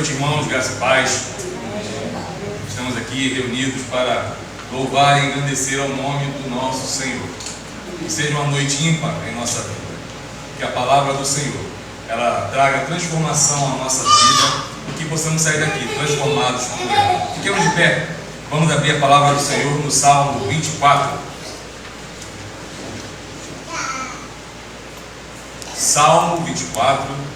noite, irmãos, graça e paz. Estamos aqui reunidos para louvar e engrandecer ao nome do nosso Senhor. Que seja uma noite ímpar em nossa vida. Que a palavra do Senhor, ela traga transformação à nossa vida e que possamos sair daqui transformados por ela. Fiquemos de pé. Vamos abrir a palavra do Senhor no Salmo 24. Salmo 24.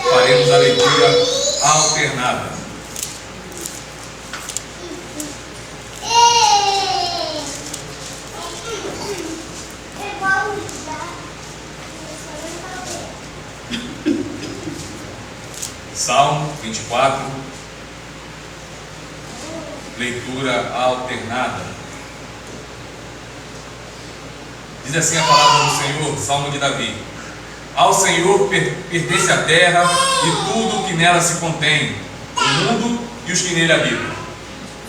Faremos a leitura alternada. Salmo 24, leitura alternada. Diz assim a palavra do Senhor, Salmo de Davi: ao Senhor pertence a terra e tudo o que nela se contém, o mundo e os que nele habitam.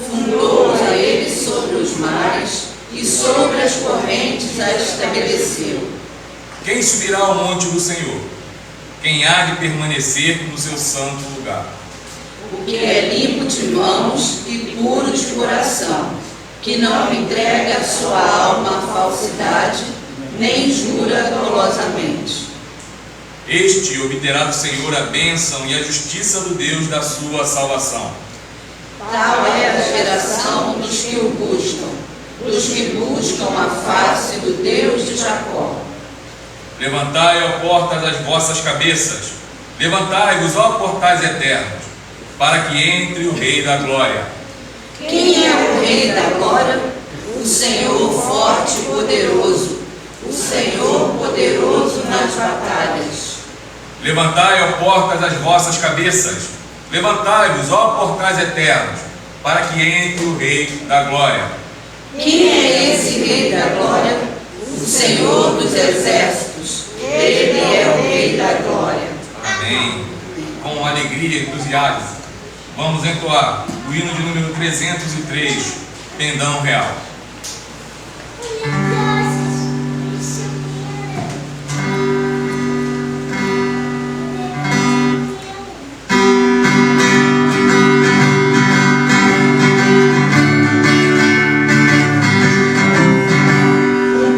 Fundou a ele sobre os mares e sobre as correntes a estabeleceu. Quem subirá ao monte do Senhor? Quem há de permanecer no seu santo lugar? O que é limpo de mãos e puro de coração, que não entrega a sua alma à falsidade, nem jura dolosamente. Este obterá do Senhor a bênção e a justiça do Deus da sua salvação. Tal é a geração dos que o buscam, dos que buscam a face do Deus de Jacó. Levantai, ó portas, as vossas cabeças, levantai-vos, ó portais eternos, para que entre o Rei da Glória. Quem é o Rei da Glória? O Senhor forte e poderoso, o Senhor poderoso nas batalhas. Levantai, ó portas, as vossas cabeças, levantai-vos, ó portais eternos, para que entre o Rei da Glória. Quem é esse Rei da Glória? O Senhor dos Exércitos. Ele é o Rei da Glória. Amém. Com alegria e entusiasmo, vamos entoar o hino de número 303, Pendão Real.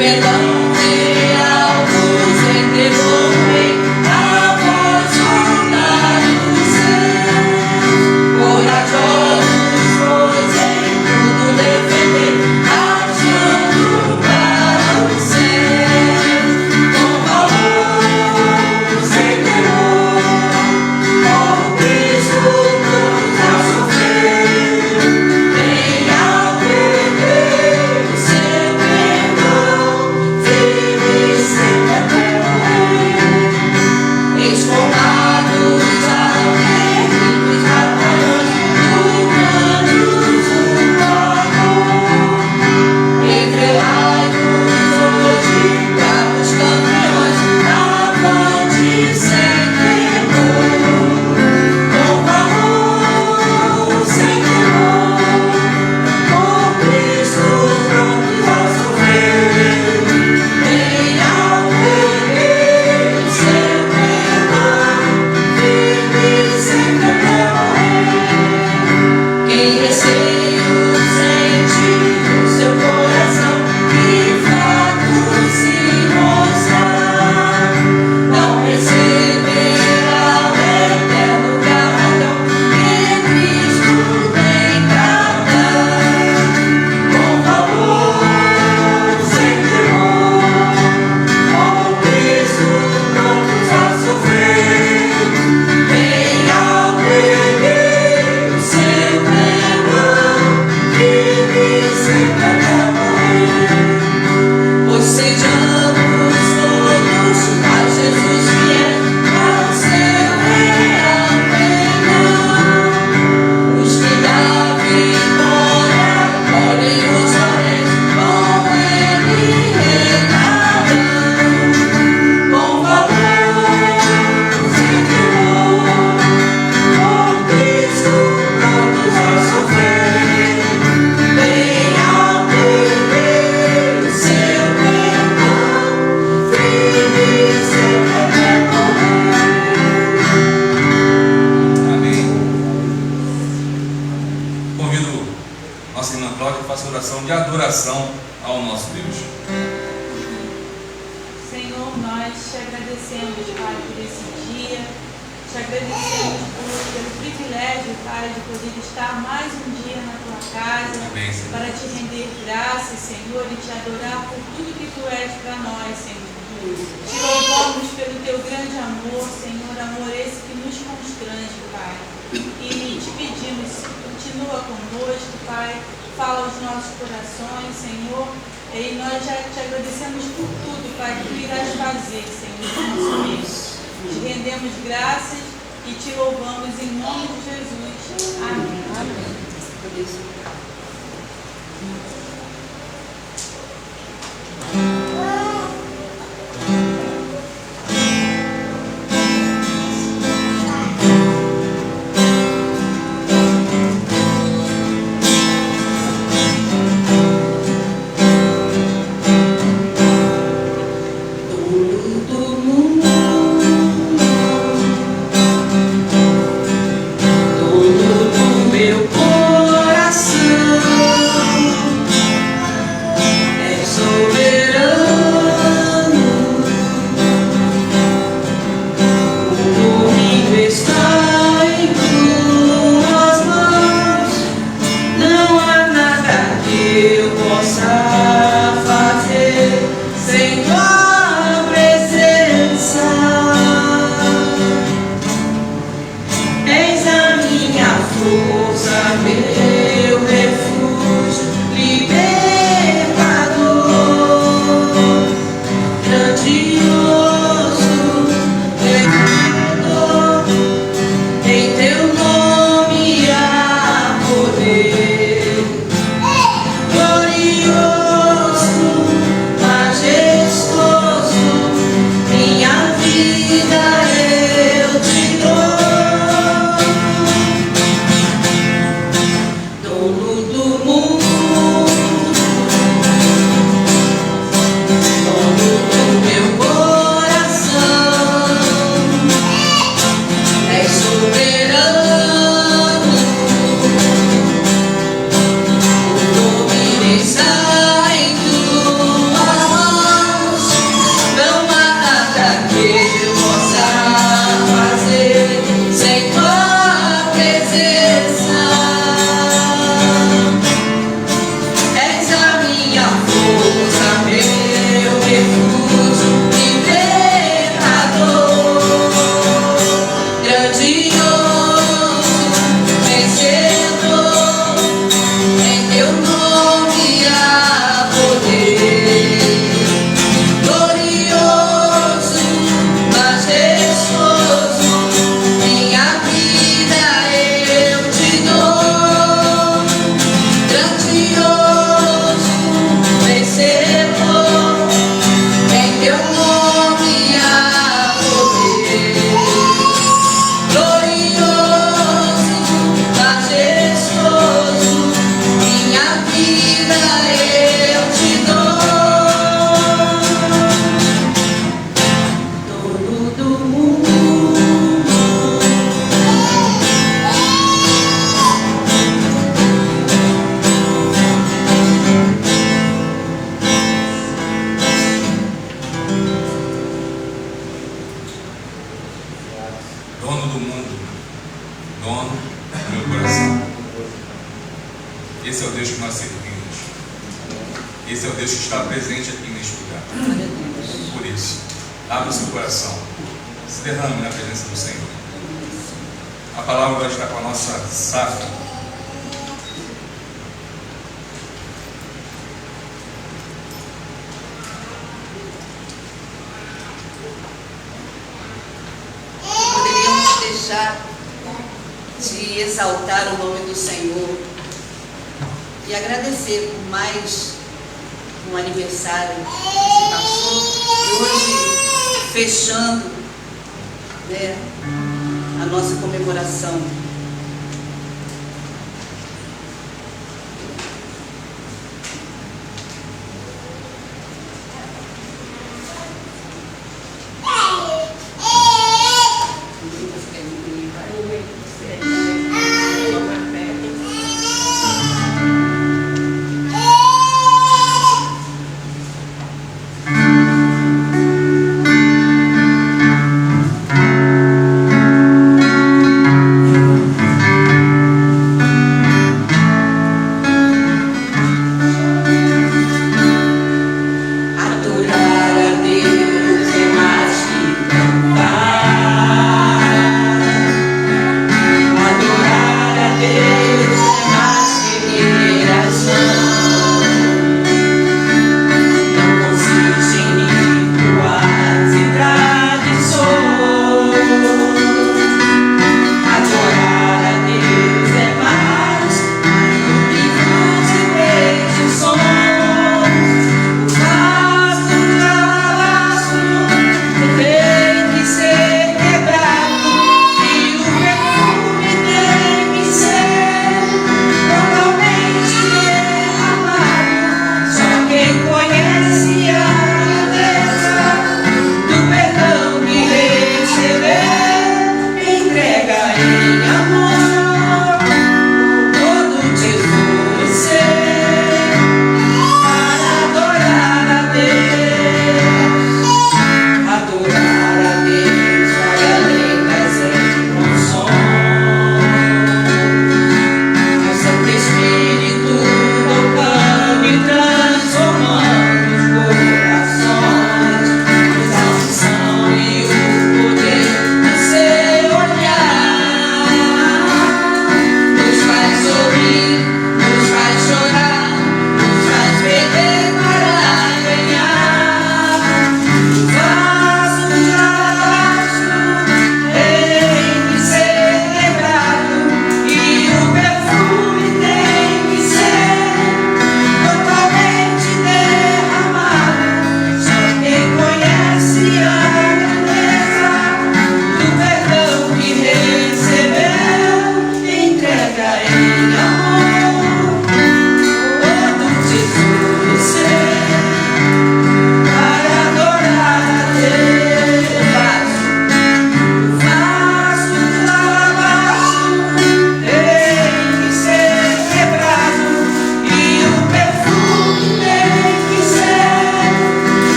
Pendão real nos entregou, a voz Senhor, nós te agradecemos, Pai, por esse dia. Te agradecemos pelo privilégio, Pai, de poder estar mais um dia na tua casa. Amém, Senhor. Para te render graças, Senhor, e te adorar por tudo que tu és para nós, Senhor. Te louvamos pelo teu grande amor, Senhor, amor esse que nos constrange, Pai. E te pedimos, continua conosco, Pai, fala aos nossos corações, Senhor. E nós já te agradecemos por tudo, Pai, que tu irás fazer, Senhor, no nosso meio. Te rendemos graças e te louvamos em nome de Jesus. Amém. Amém. Esse é o Deus que nós servimos. Esse é o Deus que está presente aqui neste lugar. Por isso, abra o seu coração, se derrame na presença do Senhor. A palavra vai estar com a nossa safra. Poderíamos deixar de exaltar o nome do Senhor e agradecer por mais um aniversário que se passou e hoje fechando, né, a nossa comemoração.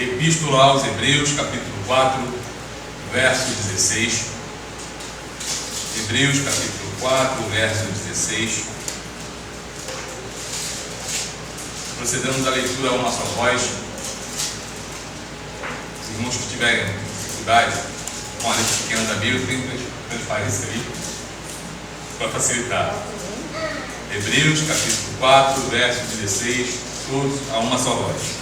Epístola aos Hebreus, capítulo 4, verso 16. Hebreus, capítulo 4, verso 16. Procedemos à leitura a uma só voz. Os irmãos que tiverem dificuldade com a letra pequena da Bíblia, tem transparência ali para facilitar. Hebreus, capítulo 4, verso 16. Todos a uma só voz.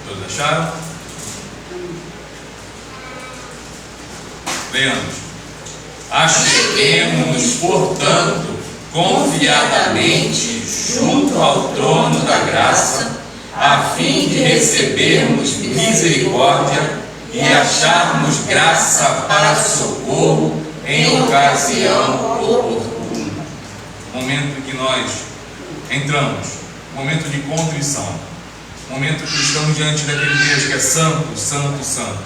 Todos acharam? Leamos. Acheguemo-nos, portanto, confiadamente junto ao trono da graça, a fim de recebermos misericórdia e acharmos graça para socorro em ocasião oportuna. Momento em que nós entramos, momento de contrição, momento que estamos diante daquele Deus que é santo, santo, santo,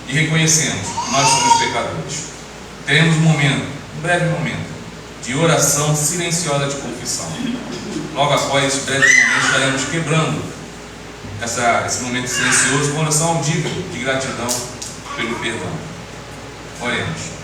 e reconhecemos que nós somos pecadores. Teremos um momento, um breve momento, de oração silenciosa de confissão. Logo após esse breve momento, estaremos quebrando esse momento silencioso com oração audível de gratidão pelo perdão. Oremos.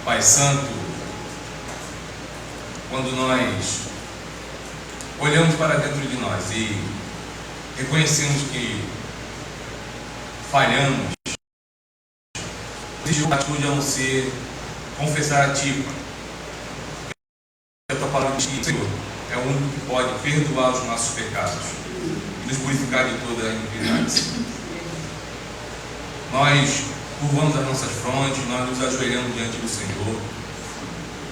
Pai Santo, quando nós olhamos para dentro de nós e reconhecemos que falhamos, existe uma atitude a não ser confessar a Ti, a Tua palavra diz que o Senhor é o único que pode perdoar os nossos pecados e nos purificar de toda a iniquidade. Nós curvamos as nossas frontes, nós nos ajoelhamos diante do Senhor,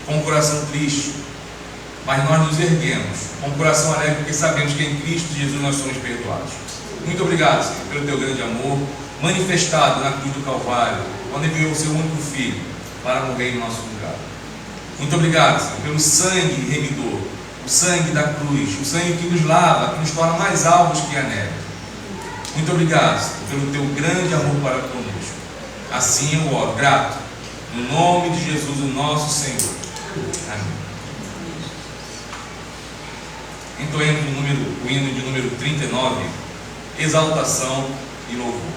com o coração triste, mas nós nos erguemos, com o coração alegre, porque sabemos que em Cristo Jesus nós somos perdoados. Muito obrigado, Senhor, pelo Teu grande amor, manifestado na cruz do Calvário, quando enviou o Seu único Filho para morrer em nosso lugar. Muito obrigado, Senhor, pelo sangue remidor, o sangue da cruz, o sangue que nos lava, que nos torna mais alvos que a neve. Muito obrigado, Senhor, pelo Teu grande amor para conosco. Assim eu oro, grato, no nome de Jesus, o nosso Senhor. Amém. Entoemos o hino de número 39, exaltação e louvor.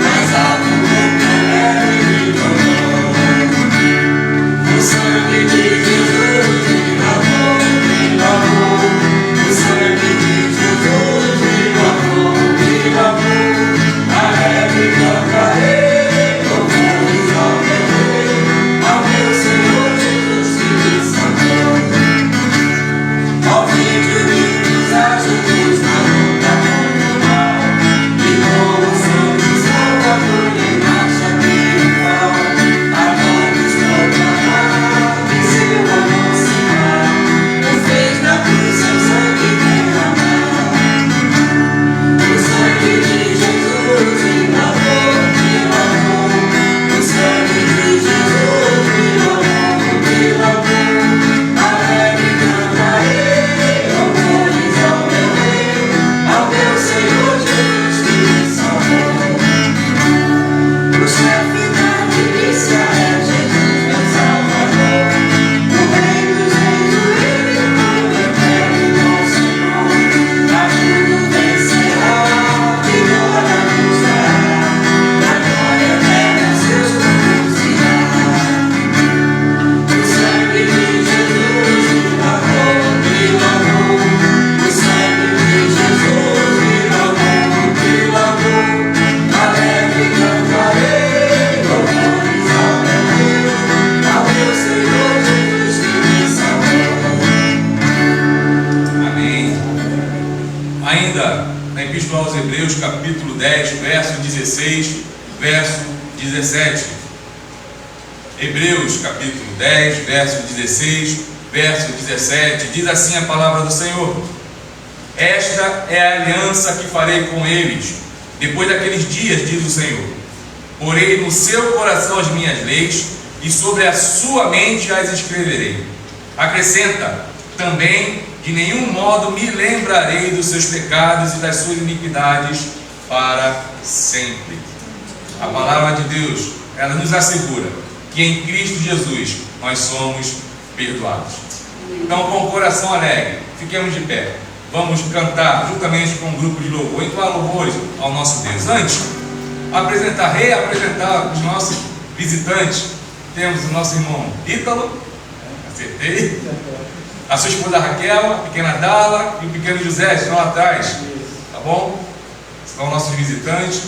Mas ainda na Epístola aos Hebreus, capítulo 10, verso 16, verso 17. Hebreus, capítulo 10, verso 16, verso 17, diz assim a palavra do Senhor: esta é a aliança que farei com eles, depois daqueles dias, diz o Senhor. Porei no seu coração as minhas leis, e sobre a sua mente as escreverei. Acrescenta: também de nenhum modo me lembrarei dos seus pecados e das suas iniquidades para sempre. A palavra de Deus, ela nos assegura que em Cristo Jesus nós somos perdoados. Então, com o coração alegre, fiquemos de pé. Vamos cantar juntamente com um grupo de louvor, entoar louvores ao nosso Deus. Antes, reapresentar os nossos visitantes. Temos o nosso irmão Ítalo, acertei, a sua esposa Raquel, a pequena Dala e o pequeno José, estão lá atrás, tá bom? São nossos visitantes.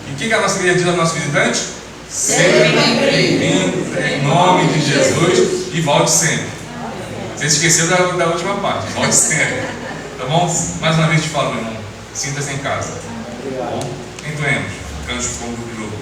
E o que a nossa igreja diz aos nossos visitantes? Sempre bem-vindos, em nome de Jesus, e volte sempre. Vocês esqueceram da última parte, volte sempre, tá bom? Mais uma vez te falo, meu irmão, sinta-se em casa, tá bom? Entoemos, cante com o grupo de louvor.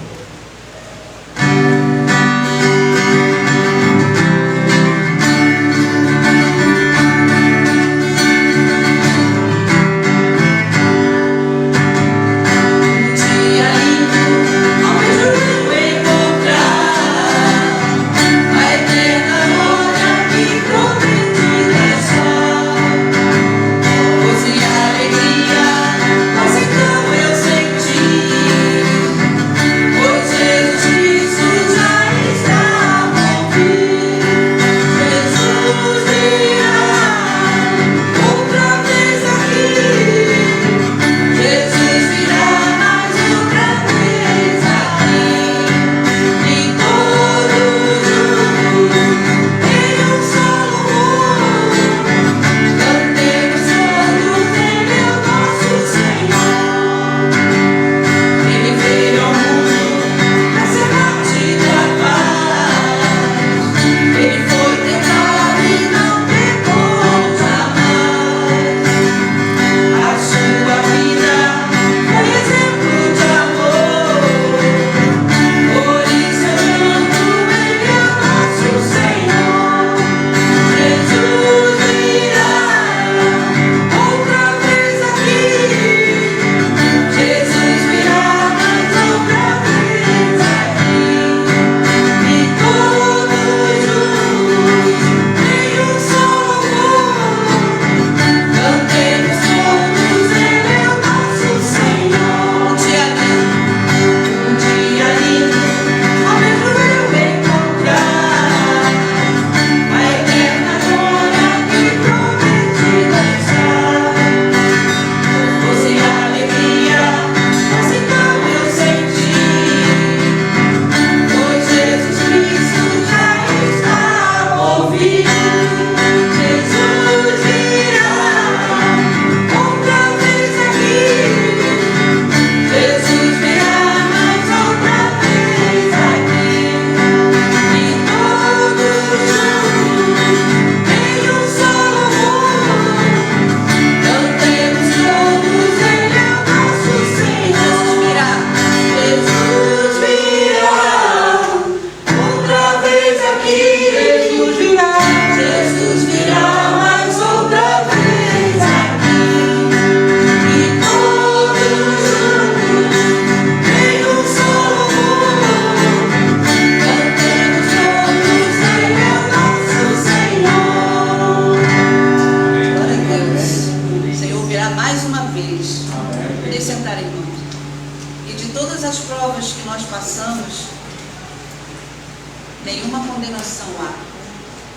Nenhuma condenação há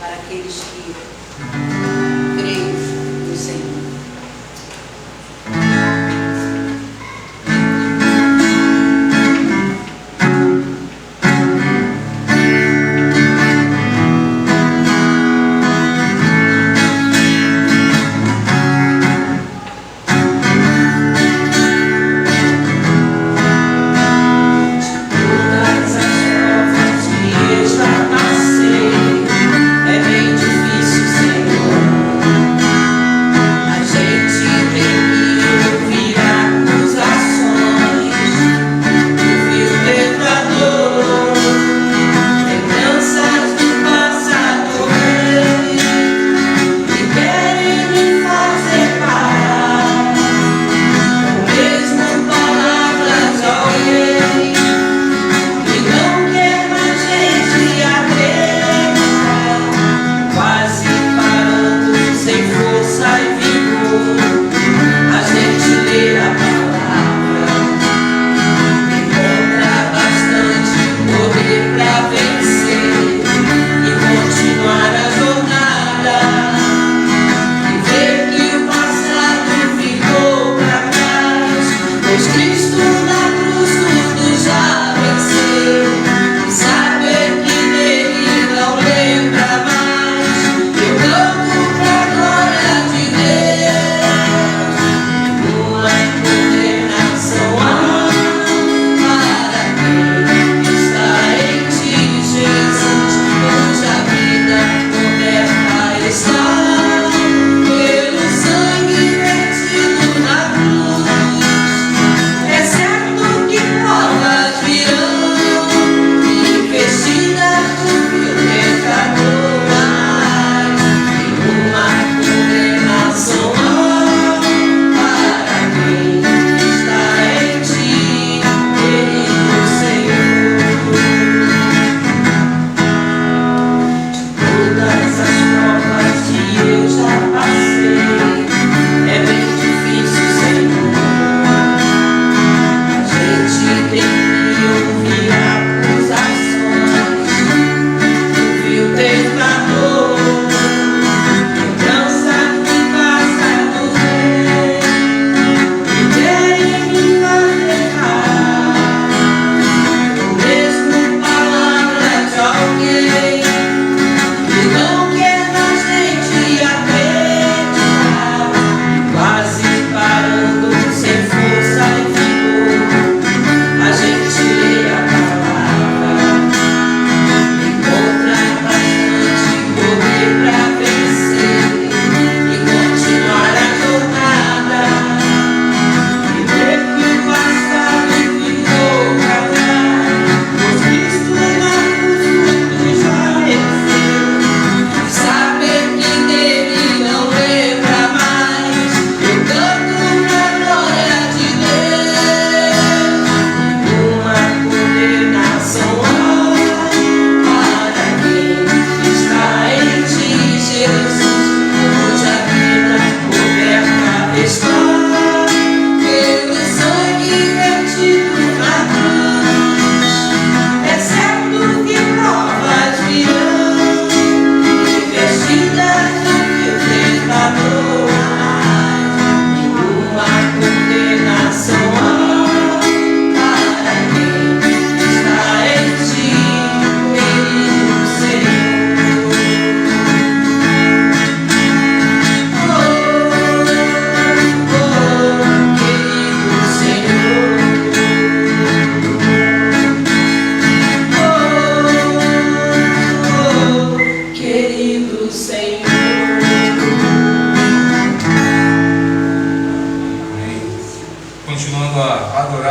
para aqueles que creem no Senhor. É bem difícil, Senhor.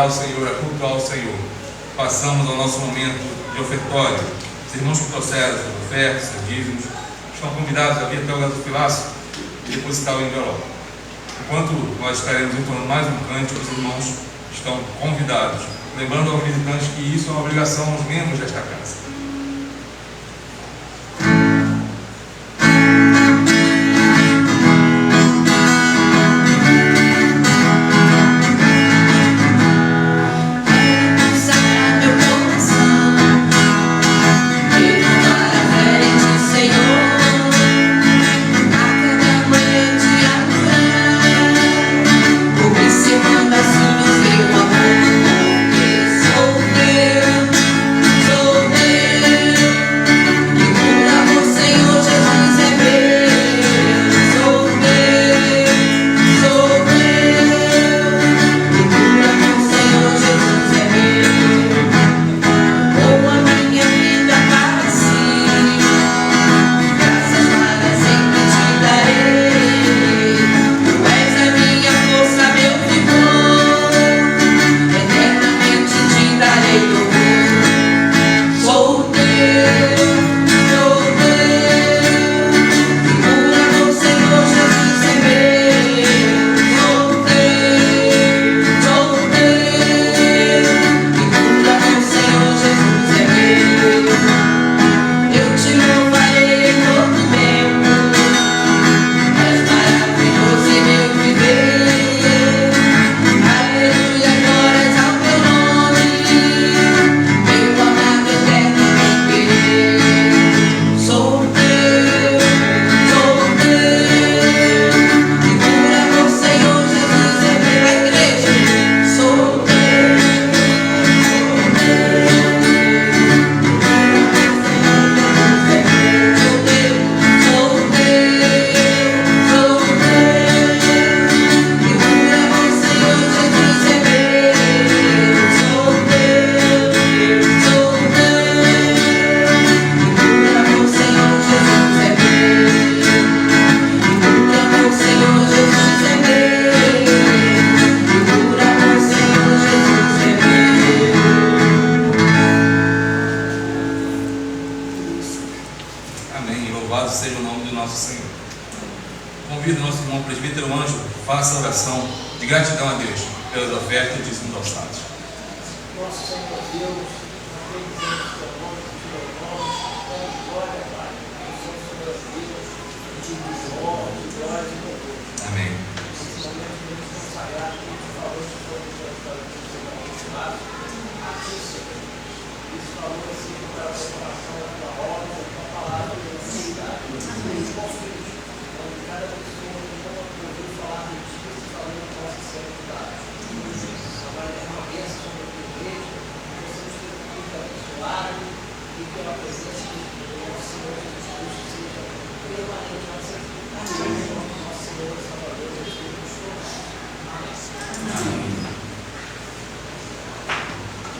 adorar o Senhor, a cultuar o Senhor, passamos ao nosso momento de ofertório. Os irmãos que trouxeram suas ofertas, seus dízimos, estão convidados a vir até o gasofilaço e depositar o envelope. Enquanto nós estaremos entoando mais um cântico, os irmãos estão convidados. Lembrando aos visitantes que isso é uma obrigação aos membros desta casa.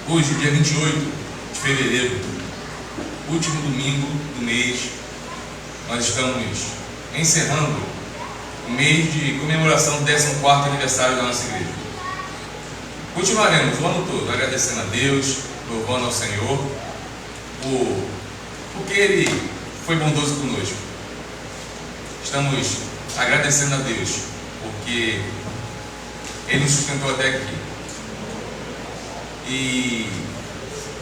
Hoje, dia 28 de fevereiro, último domingo do mês, nós estamos encerrando o mês de comemoração do 14º aniversário da nossa igreja. Continuaremos o ano todo agradecendo a Deus, louvando ao Senhor, porque Ele foi bondoso conosco. Estamos agradecendo a Deus, porque Ele nos sustentou até aqui. E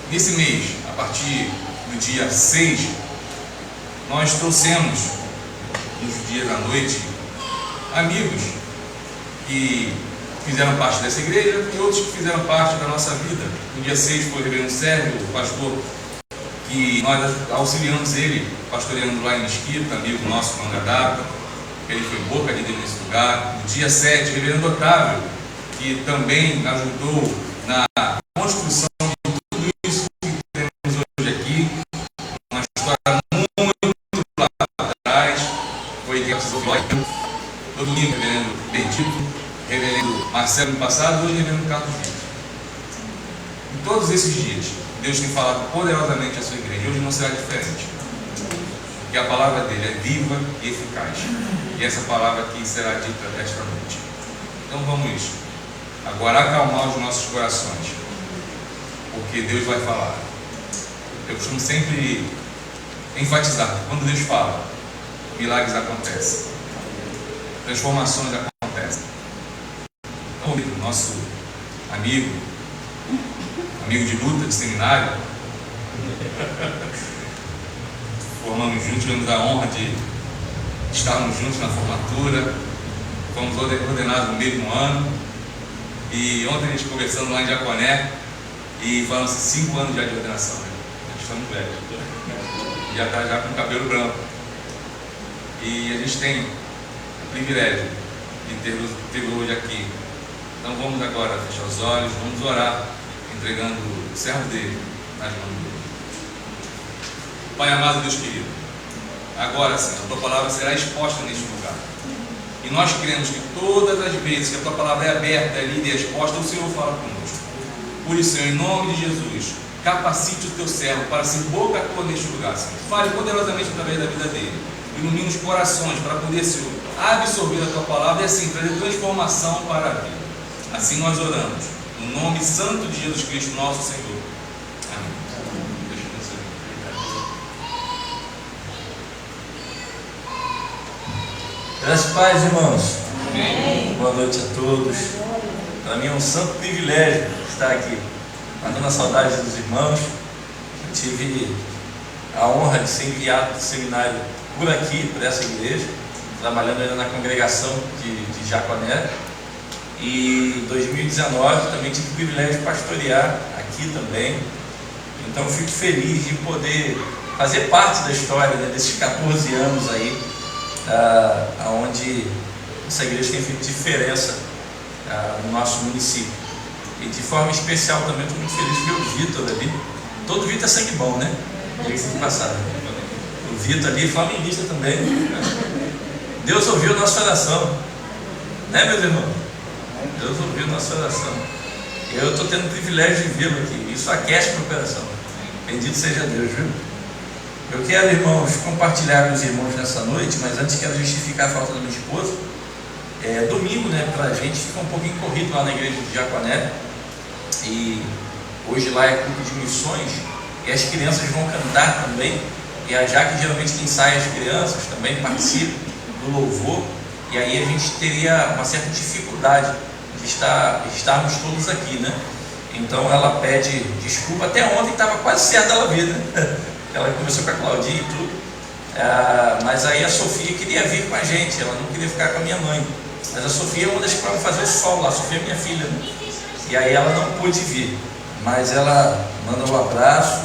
nesse mês, a partir do dia 6, nós trouxemos, nos dias da noite, amigos que fizeram parte dessa igreja e outros que fizeram parte da nossa vida. No dia 6 foi o reverendo Sérgio, o pastor, que nós auxiliamos ele, pastoreando lá em Mesquita, amigo nosso, longa data. Ele foi boca de Deus nesse lugar. No dia 7, o reverendo Otávio, que também ajudou na construção de tudo isso que temos hoje aqui. Uma história muito lá atrás. Foi que precisou todo domingo, reverendo Bendito, reverendo Marcelo no passado, hoje reverendo Carlos Vitor. Em todos esses dias, Deus tem falado poderosamente à sua igreja. Hoje não será diferente. Porque a palavra dele é viva e eficaz. E essa palavra aqui será dita esta noite. Então vamos agora acalmar os nossos corações, porque Deus vai falar. Eu costumo sempre enfatizar que quando Deus fala, milagres acontecem, transformações acontecem. Então, o nosso amigo de luta, de seminário, formamos juntos, tivemos a honra de estarmos juntos na formatura, fomos ordenados no mesmo ano, e ontem a gente conversando lá em Jaconé, e falando assim, 5 anos já de ordenação, né? Nós estamos velhos, já está já com cabelo branco, e a gente tem o privilégio de ter hoje aqui. Então vamos agora fechar os olhos, vamos orar, entregando o servo dele nas mãos dele. Pai amado, Deus querido, agora sim, a tua palavra será exposta neste lugar. E nós queremos que todas as vezes que a tua palavra é aberta, é lida e é exposta, o Senhor fala conosco. Por isso, Senhor, em nome de Jesus, capacite o teu servo para ser boca tua neste lugar, Senhor. Fale poderosamente através da vida dele. Ilumine os corações para poder, Senhor, absorver a tua palavra e assim trazer transformação para a vida. Assim nós oramos, no nome santo de Jesus Cristo, nosso Senhor. Amém. Deixa eu ver. Graças a paz, irmãos. Amém. Boa noite a todos. Para mim é um santo privilégio estar aqui, matando a saudade dos irmãos. Eu tive a honra de ser enviado do seminário por aqui, por essa igreja, trabalhando ainda na congregação de Jaconé. E em 2019 também tive o privilégio de pastorear aqui também. Então eu fico feliz de poder fazer parte da história, né, desses 14 anos aí, onde essa igreja tem feito diferença no nosso município. E de forma especial também estou muito feliz de ver o Vitor ali. Todo Vitor é sangue bom, né? Diga-se de passagem. O Vitor ali, flamenguista também. Deus ouviu a nossa oração, né, meus irmãos? Deus ouviu nossa oração. Eu estou tendo o privilégio de vê-lo aqui. Isso aquece para o coração. Bendito seja Deus, viu? Eu quero, irmãos, compartilhar com os irmãos nessa noite, mas antes quero justificar a falta da minha esposa. Domingo, né, para a gente fica um pouquinho corrido lá na igreja de Jaconé. E hoje lá é culto de missões. E as crianças vão cantar também. E a Jaque, geralmente quem sai as crianças também participa do louvor. E aí a gente teria uma certa dificuldade de estarmos todos aqui, né? Então ela pede desculpa. Até ontem estava quase certo dela vir, né? Ela começou com a Claudinha e tudo. Mas aí a Sofia queria vir com a gente, ela não queria ficar com a minha mãe. Mas a Sofia é uma das que vai fazer o sol lá, a Sofia é minha filha, né? E aí ela não pôde vir. Mas ela manda um abraço.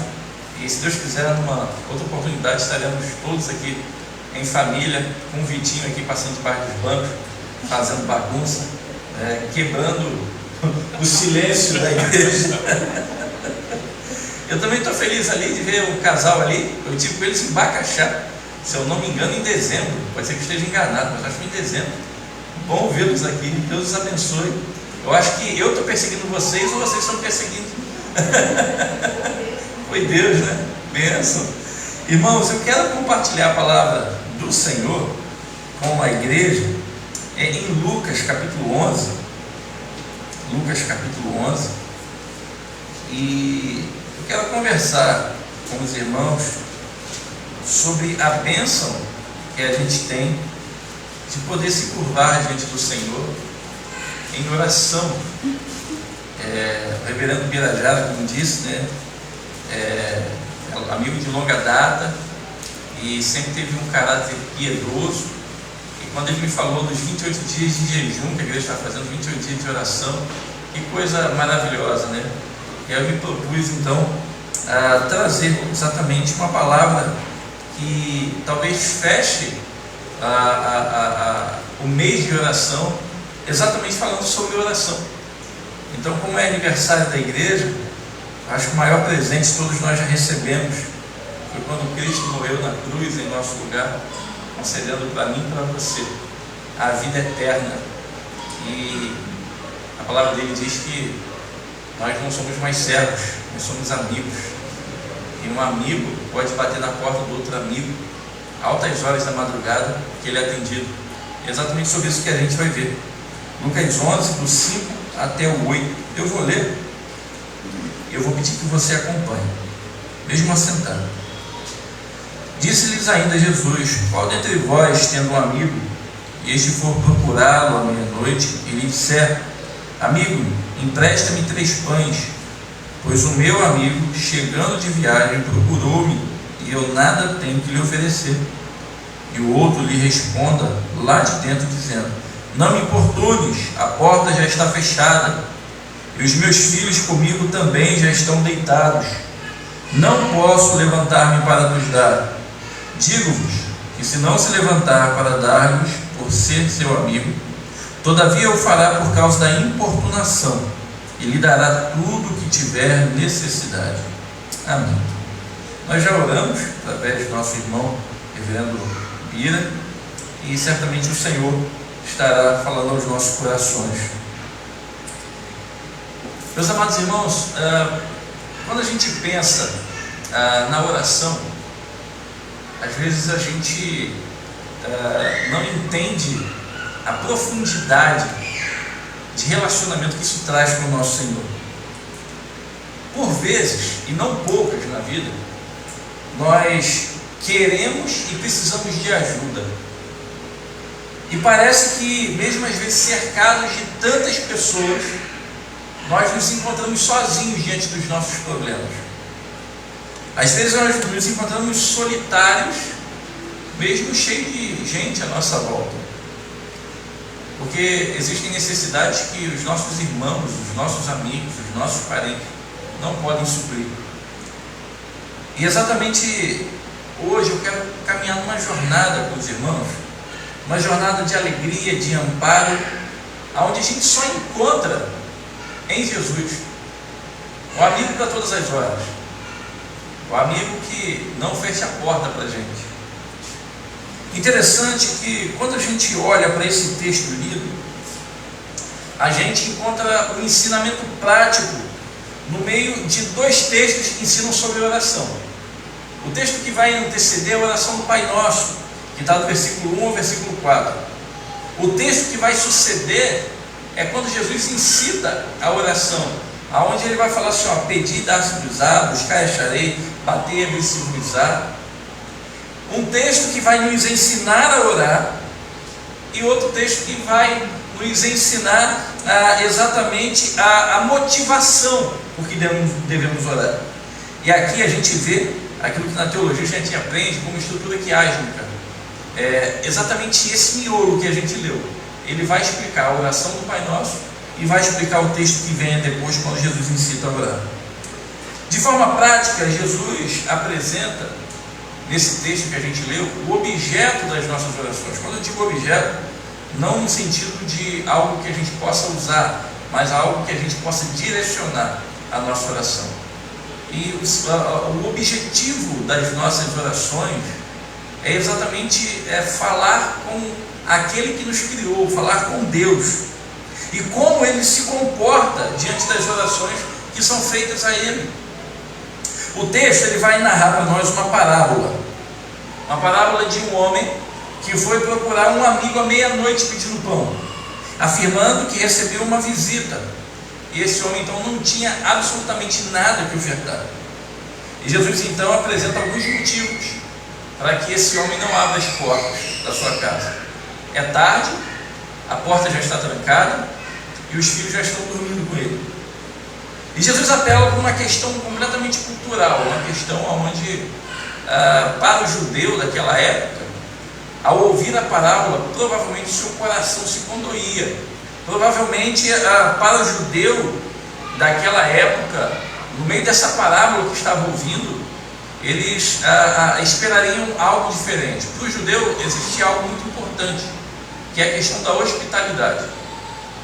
E se Deus quiser, numa outra oportunidade, estaremos todos aqui em família, com o Vitinho aqui passando debaixo dos bancos, fazendo bagunça, quebrando o silêncio da igreja. Eu também estou feliz ali de ver um casal ali. Eu tive com eles em Bacaxá, se eu não me engano, em dezembro. Pode ser que eu esteja enganado, mas acho que em dezembro. Bom vê-los aqui, Deus os abençoe. Eu acho que eu estou perseguindo vocês ou vocês estão perseguindo. Foi Deus, né? Bênção. Irmãos, eu quero compartilhar a palavra do Senhor com a igreja em Lucas capítulo 11. Lucas capítulo 11. E eu quero conversar com os irmãos sobre a bênção que a gente tem de poder se curvar diante do Senhor em oração. O reverendo Birajara, como disse, né, amigo de longa data e sempre teve um caráter piedoso. E quando ele me falou dos 28 dias de jejum que a igreja está fazendo, 28 dias de oração, que coisa maravilhosa, né? E eu me propus então a trazer exatamente uma palavra que talvez feche o mês de oração, exatamente falando sobre oração. Então, como é aniversário da igreja, acho que o maior presente que todos nós já recebemos foi quando Cristo morreu na cruz em nosso lugar, concedendo para mim e para você a vida eterna. E a palavra dele diz que nós não somos mais servos, nós somos amigos. E um amigo pode bater na porta do outro amigo altas horas da madrugada, que ele é atendido. É exatamente sobre isso que a gente vai ver. Lucas 11, do 5 até o 8. Eu vou ler, eu vou pedir que você acompanhe, mesmo assentado. Disse-lhes ainda Jesus: qual dentre vós, tendo um amigo, e este for procurá-lo à meia-noite, e lhe disser: amigo, empresta-me 3 pães, pois o meu amigo, chegando de viagem, procurou-me, e eu nada tenho que lhe oferecer. E o outro lhe responda lá de dentro, dizendo: não me importunes, a porta já está fechada, e os meus filhos comigo também já estão deitados. Não posso levantar-me para vos dar. Digo-vos que se não se levantar para dar-vos, por ser seu amigo, todavia o fará por causa da importunação, e lhe dará tudo o que tiver necessidade. Amém. Nós já oramos através do nosso irmão reverendo Bira, e certamente o Senhor estará falando aos nossos corações. Meus amados irmãos, quando a gente pensa na oração, às vezes a gente não entende a profundidade de relacionamento que isso traz com o nosso Senhor. Por vezes, e não poucas na vida, nós queremos e precisamos de ajuda. E parece que, mesmo às vezes cercados de tantas pessoas, nós nos encontramos sozinhos diante dos nossos problemas. Às vezes nós nos encontramos solitários, mesmo cheios de gente à nossa volta. Porque existem necessidades que os nossos irmãos, os nossos amigos, os nossos parentes não podem suprir. E exatamente hoje eu quero caminhar numa jornada com os irmãos, uma jornada de alegria, de amparo, onde a gente só encontra em Jesus o amigo para todas as horas, o amigo que não fecha a porta para a gente. Interessante que quando a gente olha para esse texto lido, a gente encontra o ensinamento prático no meio de 2 textos que ensinam sobre oração. O texto que vai anteceder a oração do Pai Nosso, que está do versículo 1 ao versículo 4. O texto que vai suceder é quando Jesus incita a oração, aonde ele vai falar assim: ó, pedi, dar-se-vos-á, buscar, acharei, bater, abrir-se-vos-á. Um texto que vai nos ensinar a orar, e outro texto que vai nos ensinar exatamente a motivação por que devemos orar. E aqui a gente vê aquilo que na teologia a gente aprende como estrutura quiásmica. É exatamente esse miolo que a gente leu. Ele vai explicar a oração do Pai Nosso e vai explicar o texto que vem depois, quando Jesus incita a orar. De forma prática, Jesus apresenta, nesse texto que a gente leu, o objeto das nossas orações. Quando eu digo objeto, não no sentido de algo que a gente possa usar, mas algo que a gente possa direcionar a nossa oração. E o objetivo das nossas orações é exatamente falar com aquele que nos criou, falar com Deus, e como Ele se comporta diante das orações que são feitas a Ele. O texto ele vai narrar para nós uma parábola de um homem que foi procurar um amigo à meia-noite pedindo pão, afirmando que recebeu uma visita, e esse homem então não tinha absolutamente nada que ofertar. E Jesus então apresenta alguns motivos para que esse homem não abra as portas da sua casa. É tarde, a porta já está trancada e os filhos já estão dormindo com ele. E Jesus apela para uma questão completamente cultural, uma questão onde, para o judeu daquela época, ao ouvir a parábola, provavelmente seu coração se condoía. Provavelmente, para o judeu daquela época, no meio dessa parábola que estava ouvindo, eles esperariam algo diferente. Para o judeu existe algo muito importante, que é a questão da hospitalidade.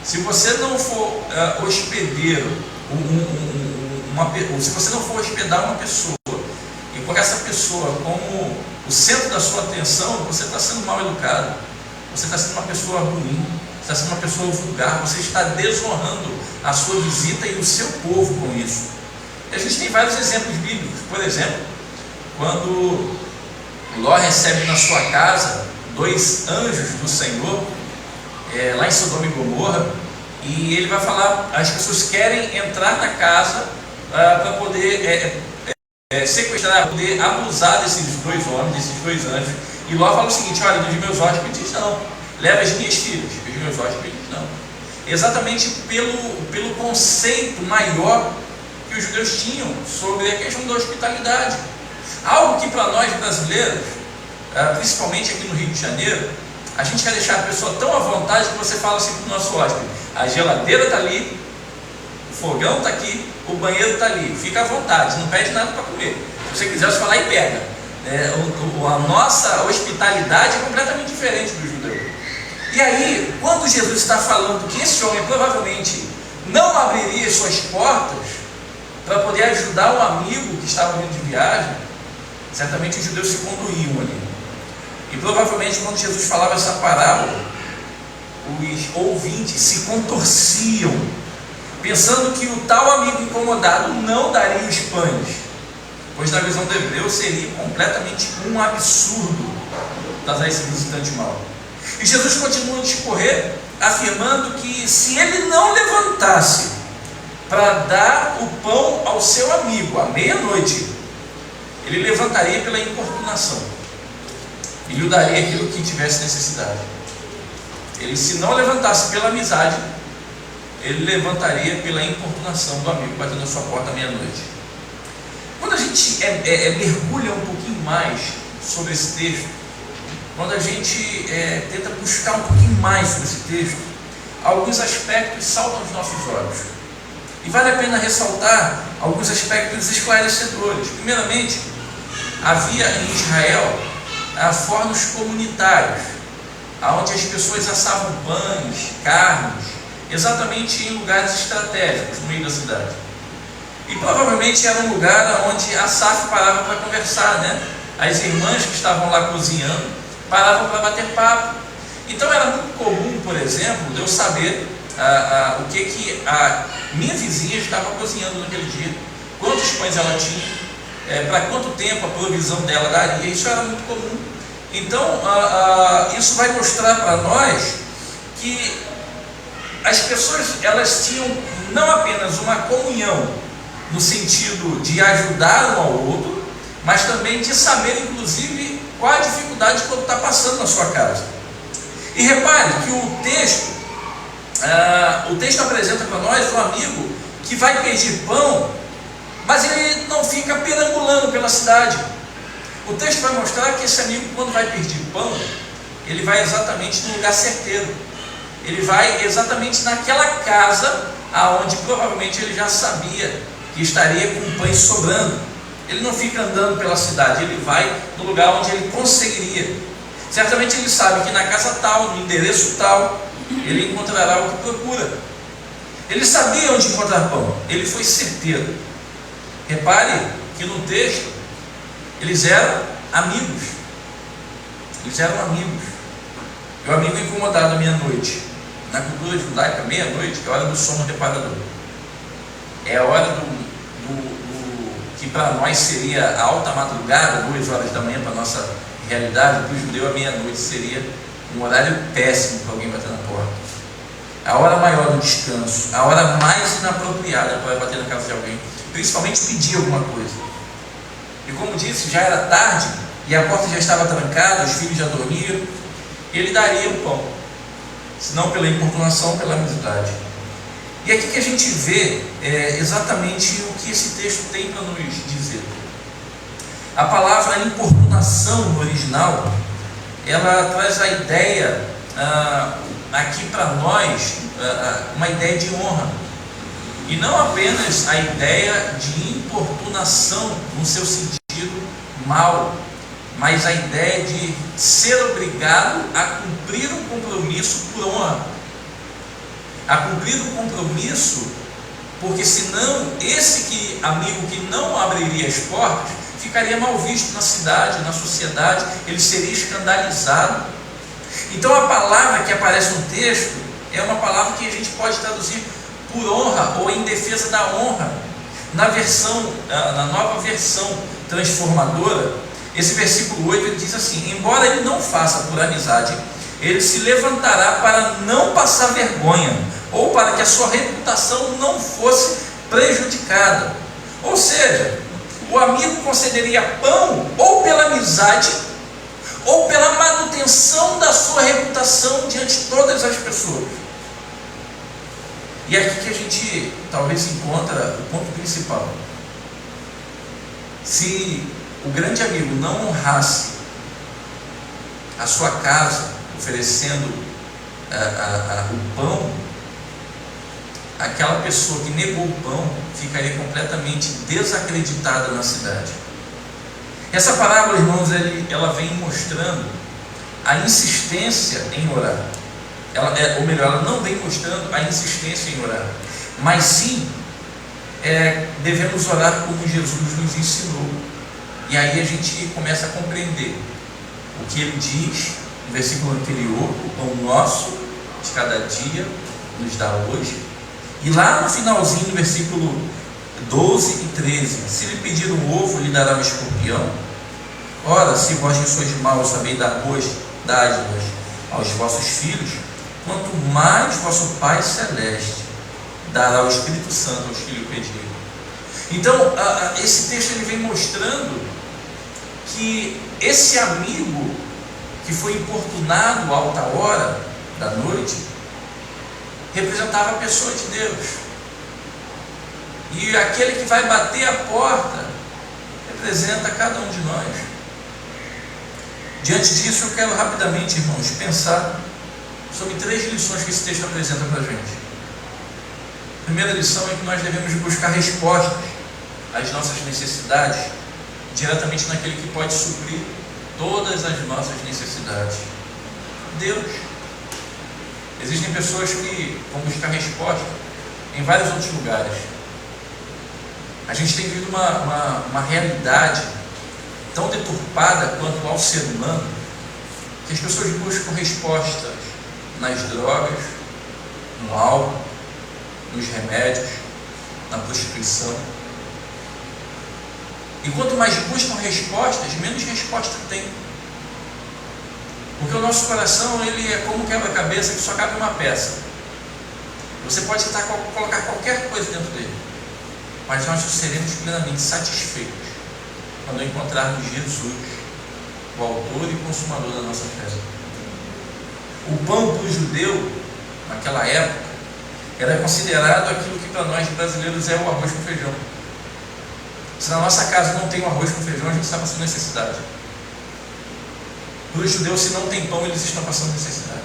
Se você não for hospedeiro, se você não for hospedar uma pessoa e com essa pessoa como o centro da sua atenção, você está sendo mal educado, você está sendo uma pessoa ruim, você está sendo uma pessoa vulgar, você está desonrando a sua visita e o seu povo com isso. E a gente tem vários exemplos bíblicos. Por exemplo, quando Ló recebe na sua casa 2 anjos do Senhor, lá em Sodoma e Gomorra, E ele vai falar, as pessoas querem entrar na casa para poder sequestrar, poder abusar desses dois homens, desses dois anjos. E Ló fala o seguinte: olha, dos meus hóspedes não, leva as minhas filhas, dos meus hóspedes não. Exatamente pelo conceito maior que os judeus tinham sobre a questão da hospitalidade. Algo que para nós brasileiros, principalmente aqui no Rio de Janeiro, a gente quer deixar a pessoa tão à vontade que você fala assim para o nosso hóspede: a geladeira está ali, o fogão está aqui, o banheiro está ali, fica à vontade, não pede nada para comer. Se você quiser, você vai lá e pega. A nossa hospitalidade é completamente diferente do judeu. E aí, quando Jesus está falando que esse homem provavelmente não abriria suas portas para poder ajudar um amigo que estava vindo de viagem, certamente os judeus se conduíam ali. E provavelmente quando Jesus falava essa parábola, os ouvintes se contorciam, pensando que o tal amigo incomodado não daria os pães, pois na visão do hebreu seria completamente um absurdo trazer esse visitante mau. E Jesus continua a discorrer, afirmando que se ele não levantasse para dar o pão ao seu amigo à meia-noite, ele levantaria pela importunação e lhe daria aquilo que tivesse necessidade. Ele, se não levantasse pela amizade, ele levantaria pela importunação do amigo batendo na sua porta à meia-noite. Quando a gente mergulha um pouquinho mais sobre esse texto, quando a gente tenta buscar um pouquinho mais sobre esse texto, alguns aspectos saltam aos nossos olhos. E vale a pena ressaltar alguns aspectos esclarecedores. Primeiramente, havia em Israel fornos comunitários, onde as pessoas assavam pães, carnes, exatamente em lugares estratégicos no meio da cidade. E provavelmente era um lugar onde Asaf parava para conversar, né? As irmãs que estavam lá cozinhando paravam para bater papo. Então era muito comum, por exemplo, eu saber o que a minha vizinha estava cozinhando naquele dia, quantos pães ela tinha, para quanto tempo a provisão dela daria. Isso era muito comum. Então isso vai mostrar para nós que as pessoas, elas tinham não apenas uma comunhão no sentido de ajudar um ao outro, mas também de saber, inclusive, qual a dificuldade que está passando na sua casa. E repare que o texto apresenta para nós um amigo que vai pedir pão, mas ele não fica perambulando pela cidade. O texto vai mostrar que esse amigo, quando vai pedir pão, ele vai exatamente no lugar certeiro. Ele vai exatamente naquela casa aonde provavelmente ele já sabia que estaria com pães sobrando. Ele não fica andando pela cidade, ele vai no lugar onde ele conseguiria. Certamente ele sabe que na casa tal, no endereço tal, ele encontrará o que procura. Ele sabia onde encontrar pão, ele foi certeiro. Repare que no texto, eles eram amigos. Eles eram amigos. E o amigo incomodado à meia-noite. Na cultura judaica, meia-noite é a hora do sono reparador. É a hora que para nós seria a alta madrugada, 2 horas da manhã para a nossa realidade. Para o judeu a meia-noite seria um horário péssimo para alguém bater na porta. A hora maior do descanso, a hora mais inapropriada para bater na casa de alguém, principalmente pedir alguma coisa. E como disse, já era tarde e a porta já estava trancada, os filhos já dormiam, e ele daria o pão, se não pela importunação, pela amizade. E aqui que a gente vê exatamente o que esse texto tem para nos dizer. A palavra importunação no original, ela traz a ideia, aqui para nós, uma ideia de honra. E não apenas a ideia de importunação no seu sentido mal, mas a ideia de ser obrigado a cumprir um compromisso por honra. A cumprir um compromisso, porque senão esse amigo que não abriria as portas ficaria mal visto na cidade, na sociedade, ele seria escandalizado. Então a palavra que aparece no texto é uma palavra que a gente pode traduzir por honra ou em defesa da honra. Na nova versão transformadora, esse versículo 8 ele diz assim: embora ele não faça por amizade, ele se levantará para não passar vergonha, ou para que a sua reputação não fosse prejudicada. Ou seja, o amigo concederia pão ou pela amizade, ou pela manutenção da sua reputação diante de todas as pessoas. E é aqui que a gente talvez encontra o ponto principal. Se o grande amigo não honrasse a sua casa, oferecendo o pão, aquela pessoa que negou o pão ficaria completamente desacreditada na cidade. Essa parábola, irmãos, ela vem mostrando a insistência em orar. Ela não vem mostrando a insistência em orar, mas sim devemos orar como Jesus nos ensinou. E aí a gente começa a compreender o que ele diz no versículo anterior: o pão nosso de cada dia nos dá hoje. E lá no finalzinho, no versículo 12 e 13: se lhe pedir um ovo, lhe dará um escorpião? Ora, se vós que sois maus sabeis dar boas dádivas aos vossos filhos, quanto mais vosso Pai Celeste dará o Espírito Santo aos que lhe pedirem. Então, esse texto ele vem mostrando que esse amigo que foi importunado à alta hora da noite representava a pessoa de Deus, e aquele que vai bater a porta representa cada um de nós. Diante disso, eu quero rapidamente, irmãos, pensar sobre 3 lições que esse texto apresenta para a gente. A primeira lição é que nós devemos buscar respostas às nossas necessidades diretamente naquele que pode suprir todas as nossas necessidades: Deus. Existem pessoas que vão buscar resposta em vários outros lugares. A gente tem vivido uma realidade tão deturpada quanto ao ser humano, que as pessoas buscam respostas nas drogas, no álcool, nos remédios, na prostituição. E quanto mais buscam respostas, menos resposta tem. Porque o nosso coração ele é como um quebra-cabeça que só cabe uma peça. Você pode colocar qualquer coisa dentro dele, mas nós seremos plenamente satisfeitos quando encontrarmos Jesus, o autor e consumador da nossa fé. O pão para o judeu, naquela época, era considerado aquilo que para nós brasileiros é o arroz com feijão. Se na nossa casa não tem o arroz com feijão, a gente está passando necessidade. Para os judeus, se não tem pão, eles estão passando necessidade.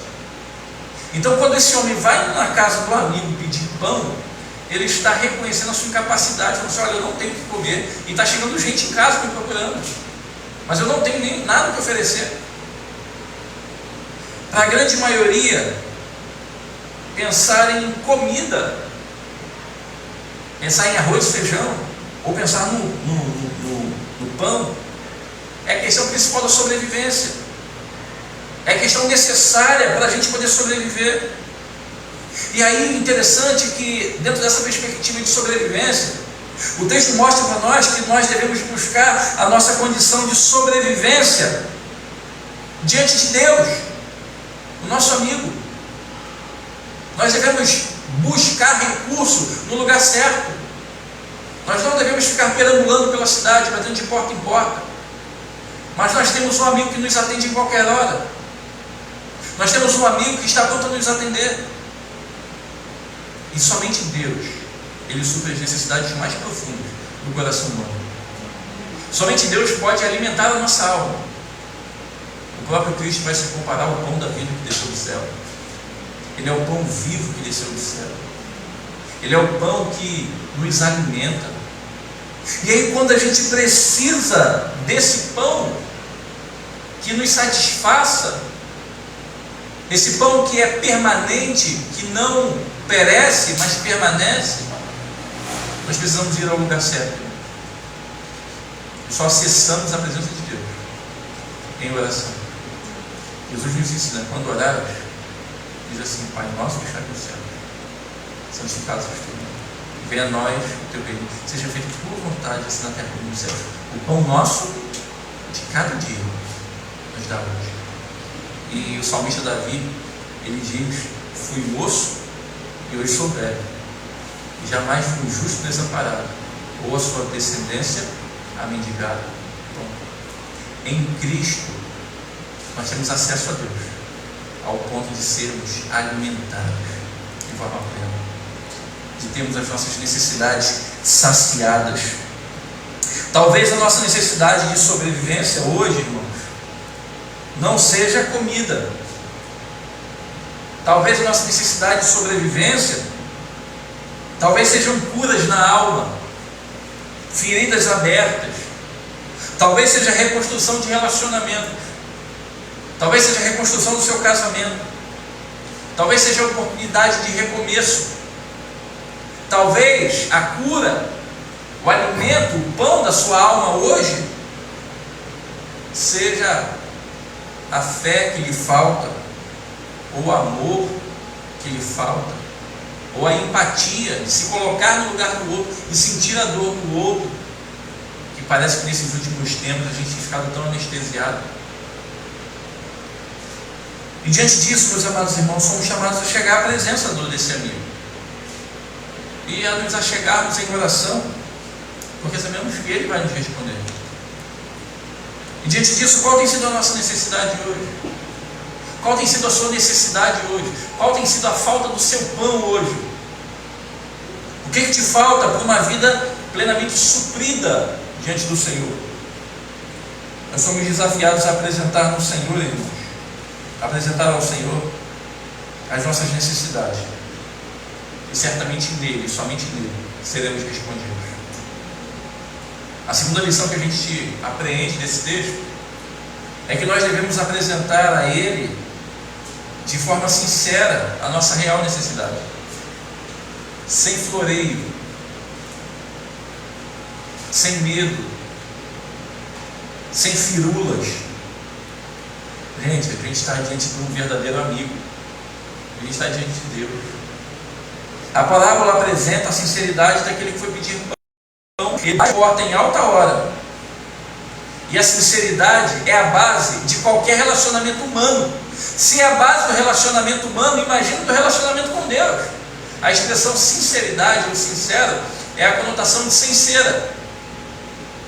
Então, quando esse homem vai na casa do amigo pedir pão, ele está reconhecendo a sua incapacidade, falando assim: olha, eu não tenho o que comer, e está chegando gente em casa me procurando, mas eu não tenho nem nada que oferecer. Para a grande maioria, pensar em comida, pensar em arroz e feijão, ou pensar no pão, é a questão principal da sobrevivência. É a questão necessária para a gente poder sobreviver. E aí, interessante que, dentro dessa perspectiva de sobrevivência, o texto mostra para nós que nós devemos buscar a nossa condição de sobrevivência diante de Deus, o nosso amigo. Nós devemos buscar recurso no lugar certo. Nós não devemos ficar perambulando pela cidade, batendo de porta em porta. Mas nós temos um amigo que nos atende em qualquer hora. Nós temos um amigo que está pronto a nos atender. E somente Deus, Ele supre as necessidades mais profundas do coração humano. Somente Deus pode alimentar a nossa alma. O próprio Cristo vai se comparar ao pão da vida que desceu do céu. Ele é o pão vivo que desceu do céu. Ele é o pão que nos alimenta. E aí, quando a gente precisa desse pão que nos satisfaça, esse pão que é permanente, que não perece, mas permanece, nós precisamos ir ao lugar certo. Só acessamos a presença de Deus em oração. Jesus nos ensina: quando orares, diz assim: Pai nosso que está no céu, santificado seja o teu nome, venha a nós o teu reino, seja feita a tua vontade, assim na terra como no céu. O pão nosso de cada dia nos dá hoje. E o salmista Davi, ele diz: fui moço e e hoje sou velho, e jamais fui justo desamparado, ou a sua descendência a mendigar. Em Cristo nós temos acesso a Deus, ao ponto de sermos alimentados de forma plena, de termos as nossas necessidades saciadas. Talvez a nossa necessidade de sobrevivência hoje, irmãos, não seja comida. Talvez a nossa necessidade de sobrevivência, talvez sejam curas na alma, feridas abertas, talvez seja reconstrução de relacionamento, talvez seja reconstrução do seu casamento, talvez seja a oportunidade de recomeço, talvez a cura, o alimento, o pão da sua alma hoje seja a fé que lhe falta, ou o amor que lhe falta, ou a empatia de se colocar no lugar do outro e sentir a dor do outro, que parece que nesses últimos tempos a gente tem ficado tão anestesiado. E diante disso, meus amados irmãos, somos chamados a chegar à presença desse amigo e a nos achegarmos em oração, porque sabemos que Ele vai nos responder. E diante disso, qual tem sido a nossa necessidade hoje? Qual tem sido a sua necessidade hoje? Qual tem sido a falta do seu pão hoje? O que te falta para uma vida plenamente suprida diante do Senhor? Nós somos desafiados a apresentar no Senhor, irmãos, apresentar ao Senhor as nossas necessidades, e certamente nele, somente nele, seremos respondidos. A segunda lição que a gente apreende desse texto é que nós devemos apresentar a Ele de forma sincera a nossa real necessidade, sem floreio, sem medo, sem firulas. Gente, a gente está diante de um verdadeiro amigo, a gente está diante de Deus. A parábola apresenta a sinceridade daquele que foi pedir pão, ele porta em alta hora. E a sinceridade é a base de qualquer relacionamento humano. Se é a base do relacionamento humano, imagina do relacionamento com Deus. A expressão sinceridade ou sincero é a conotação de sincera.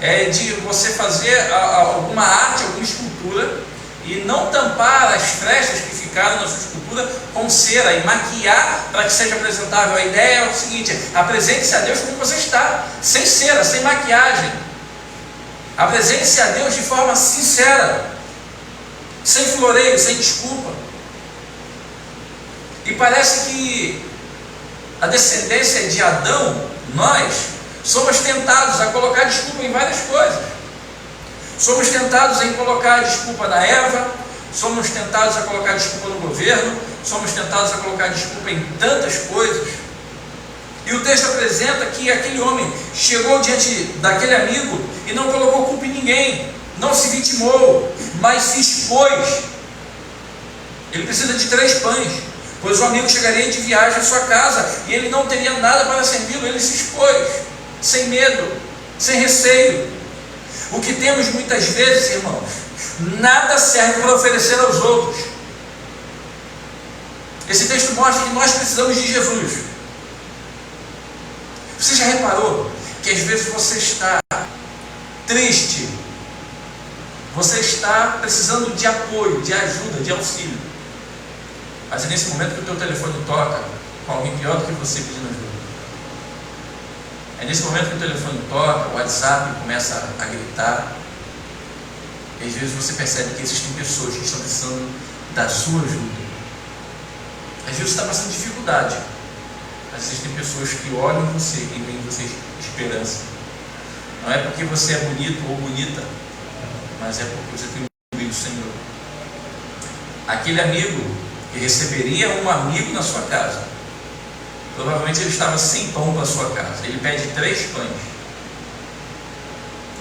É de você fazer alguma arte, alguma escultura e não tampar as frestas que ficaram na sua escultura com cera e maquiar para que seja apresentável. A ideia é o seguinte: apresente-se a Deus como você está, sem cera, sem maquiagem. Apresente-se a Deus de forma sincera, sem floreio, sem desculpa. E parece que a descendência de Adão, nós, somos tentados a colocar desculpa em várias coisas. Somos tentados em colocar desculpa na Eva, somos tentados a colocar desculpa no governo, somos tentados a colocar desculpa em tantas coisas. E o texto apresenta que aquele homem chegou diante daquele amigo e não colocou culpa em ninguém, não se vitimou, mas se expôs. Ele precisa de 3 pães, pois o amigo chegaria de viagem à sua casa e ele não teria nada para servi-lo. Ele se expôs, sem medo, sem receio. O que temos muitas vezes, irmãos, nada serve para oferecer aos outros. Esse texto mostra que nós precisamos de Jesus. Você já reparou que às vezes você está triste, você está precisando de apoio, de ajuda, de auxílio, mas é nesse momento que o teu telefone toca com alguém pior do que você pedindo ajuda. É nesse momento que o telefone toca, o WhatsApp começa a gritar, e às vezes você percebe que existem pessoas que estão precisando da sua ajuda. Às vezes você está passando dificuldade, mas existem pessoas que olham você e veem em você esperança. Não é porque você é bonito ou bonita, mas é porque você tem um amigo do Senhor. Aquele amigo que receberia um amigo na sua casa, provavelmente ele estava sem pão para a sua casa. Ele pede 3 pães.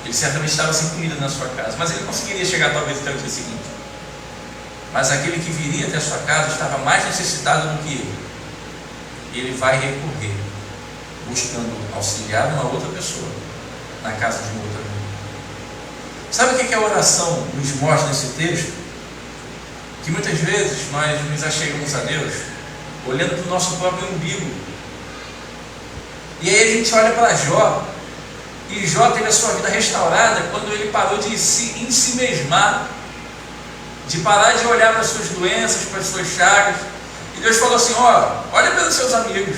Ele certamente estava sem comida na sua casa, mas ele conseguiria chegar talvez até o dia seguinte. Mas aquele que viria até a sua casa estava mais necessitado do que ele. Ele vai recorrer, buscando auxiliar uma outra pessoa na casa de uma outra pessoa. Sabe o que a oração nos mostra nesse texto? Que muitas vezes nós nos achegamos a Deus olhando para o nosso próprio umbigo. E aí a gente olha para Jó, e Jó teve a sua vida restaurada quando ele parou de se ensimesmar, de parar de olhar para as suas doenças, para as suas chagas. E Deus falou assim: olha pelos seus amigos.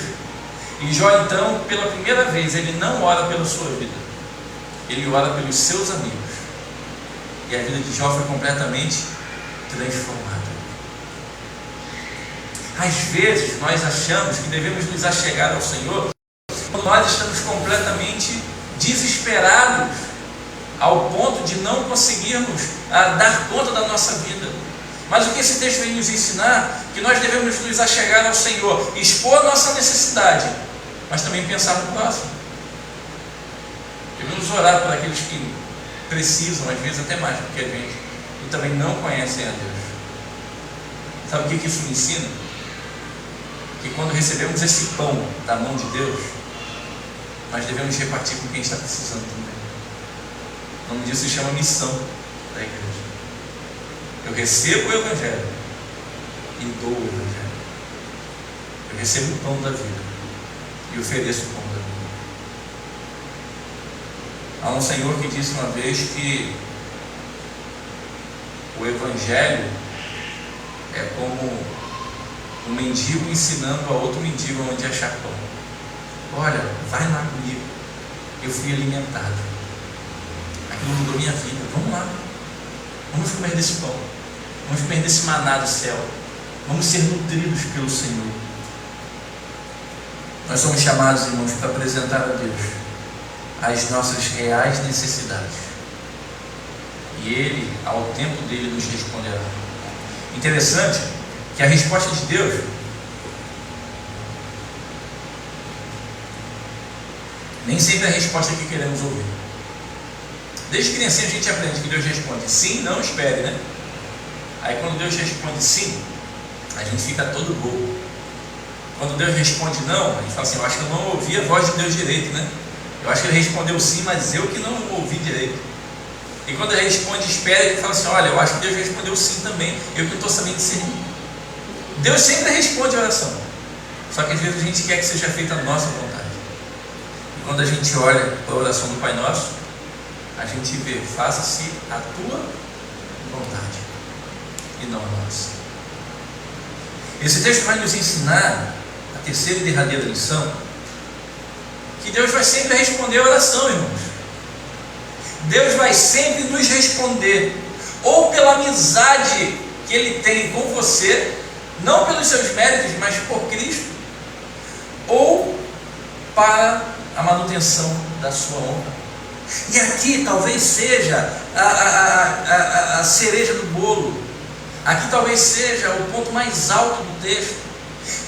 E Jó, então, pela primeira vez, ele não ora pela sua vida, ele ora pelos seus amigos. E a vida de Jó foi completamente transformada. Às vezes nós achamos que devemos nos achegar ao Senhor quando nós estamos completamente desesperados, ao ponto de não conseguirmos dar conta da nossa vida. Mas o que esse texto vem nos ensinar? Que nós devemos nos achegar ao Senhor, expor a nossa necessidade, mas também pensar no próximo. Devemos orar por aqueles que precisam, às vezes até mais do que a gente, e também não conhecem a Deus. Sabe o que isso me ensina? Que quando recebemos esse pão da mão de Deus, nós devemos repartir com quem está precisando também. O nome disso se chama missão da igreja. Eu recebo o Evangelho e dou o Evangelho. Eu recebo o pão da vida e ofereço o pão da vida. Há um Senhor que disse uma vez que o Evangelho é como um mendigo ensinando a outro mendigo onde achar pão. Olha, vai lá comigo, eu fui alimentado, aquilo mudou minha vida, vamos lá, vamos comer desse pão, vamos comer desse maná do céu, vamos ser nutridos pelo Senhor. Nós somos chamados, irmãos, para apresentar a Deus as nossas reais necessidades, e Ele, ao tempo dele, nos responderá. Interessante que a resposta de Deus nem sempre é a resposta que queremos ouvir. Desde criancinha a gente aprende que Deus responde sim, não, espere, né? Aí quando Deus responde sim, a gente fica todo bobo. Quando Deus responde não, a gente fala assim: eu acho que eu não ouvi a voz de Deus direito, né? Eu acho que Ele respondeu sim, mas eu que não ouvi direito. E quando Ele responde espera, Ele fala assim: olha, eu acho que Deus respondeu sim também, eu que não estou sabendo discernir. Deus sempre responde a oração, só que às vezes a gente quer que seja feita a nossa vontade. E quando a gente olha para a oração do Pai Nosso, a gente vê: faça-se a tua vontade e não a nossa. Esse texto vai nos ensinar a terceira e derradeira lição, que Deus vai sempre responder a oração, irmãos. Deus vai sempre nos responder, ou pela amizade que Ele tem com você, não pelos seus méritos, mas por Cristo, ou para a manutenção da sua honra. E aqui talvez seja a cereja do bolo, aqui talvez seja o ponto mais alto do texto,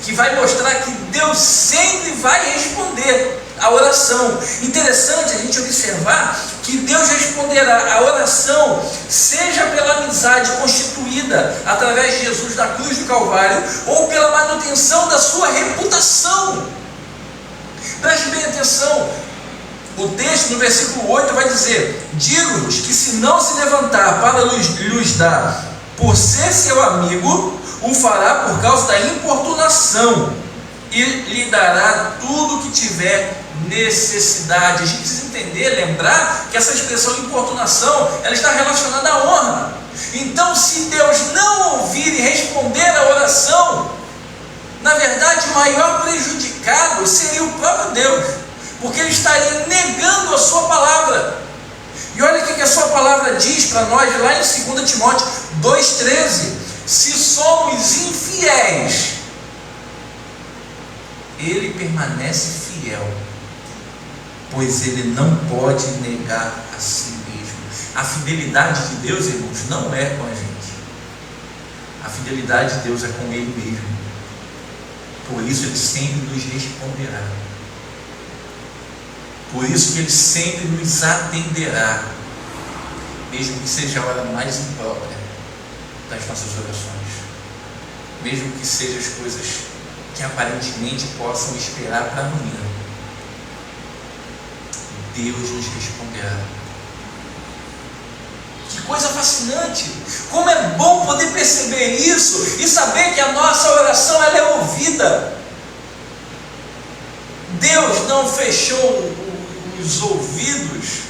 que vai mostrar que Deus sempre vai responder a oração. Interessante a gente observar que Deus responderá a oração, seja pela amizade constituída através de Jesus na cruz do Calvário, ou pela manutenção da sua reputação. Preste bem atenção. O texto no versículo 8 vai dizer: digo-vos que se não se levantar para lhes dar por ser seu amigo, o fará por causa da importunação, e lhe dará tudo o que tiver necessidade. A gente precisa entender, lembrar que essa expressão importunação, ela está relacionada à honra. Então, se Deus não ouvir e responder a oração, na verdade o maior prejudicado seria o próprio Deus, porque Ele estaria negando a sua palavra. E olha o que a sua palavra diz para nós lá em 2 Timóteo 2,13: se somos infiéis, Ele permanece fiel, pois Ele não pode negar a si mesmo. A fidelidade de Deus, irmãos, não é com a gente. A fidelidade de Deus é com Ele mesmo. Por isso Ele sempre nos responderá. Por isso que Ele sempre nos atenderá, mesmo que seja a hora mais imprópria das nossas orações, mesmo que sejam as coisas que aparentemente possam esperar para amanhã. Deus nos responderá. Que Que coisa fascinante! Como é bom poder perceber isso e saber que a nossa oração ela é ouvida. Deus não fechou os ouvidos,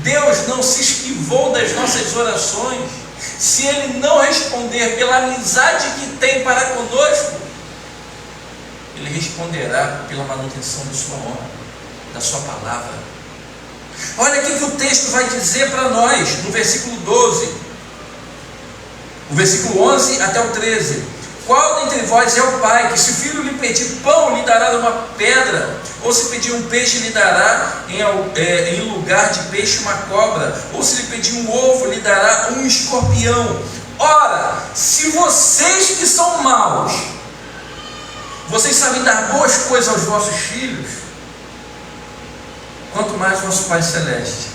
Deus não se esquivou das nossas orações. Se Ele não responder pela amizade que tem para conosco, Ele responderá pela manutenção da sua honra, da sua palavra. Olha o que o texto vai dizer para nós, no versículo 12, o versículo 11 até o 13. Qual dentre vós é o pai, que se o filho lhe pedir pão, lhe dará uma pedra? Ou se pedir um peixe, lhe dará em lugar de peixe uma cobra? Ou se lhe pedir um ovo, lhe dará um escorpião? Ora, se vocês que são maus, vocês sabem dar boas coisas aos vossos filhos, quanto mais vosso Pai Celeste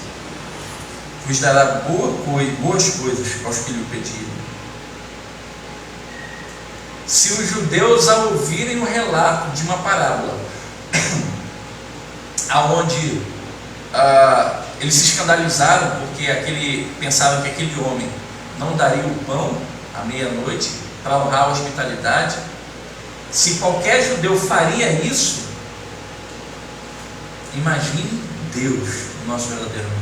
vos dará boas coisas aos que lhe pedirem. Se os judeus, ao ouvirem o relato de uma parábola, aonde eles se escandalizaram porque pensavam que aquele homem não daria o pão à meia-noite para honrar a hospitalidade, se qualquer judeu faria isso, imagine Deus, o nosso verdadeiro amigo.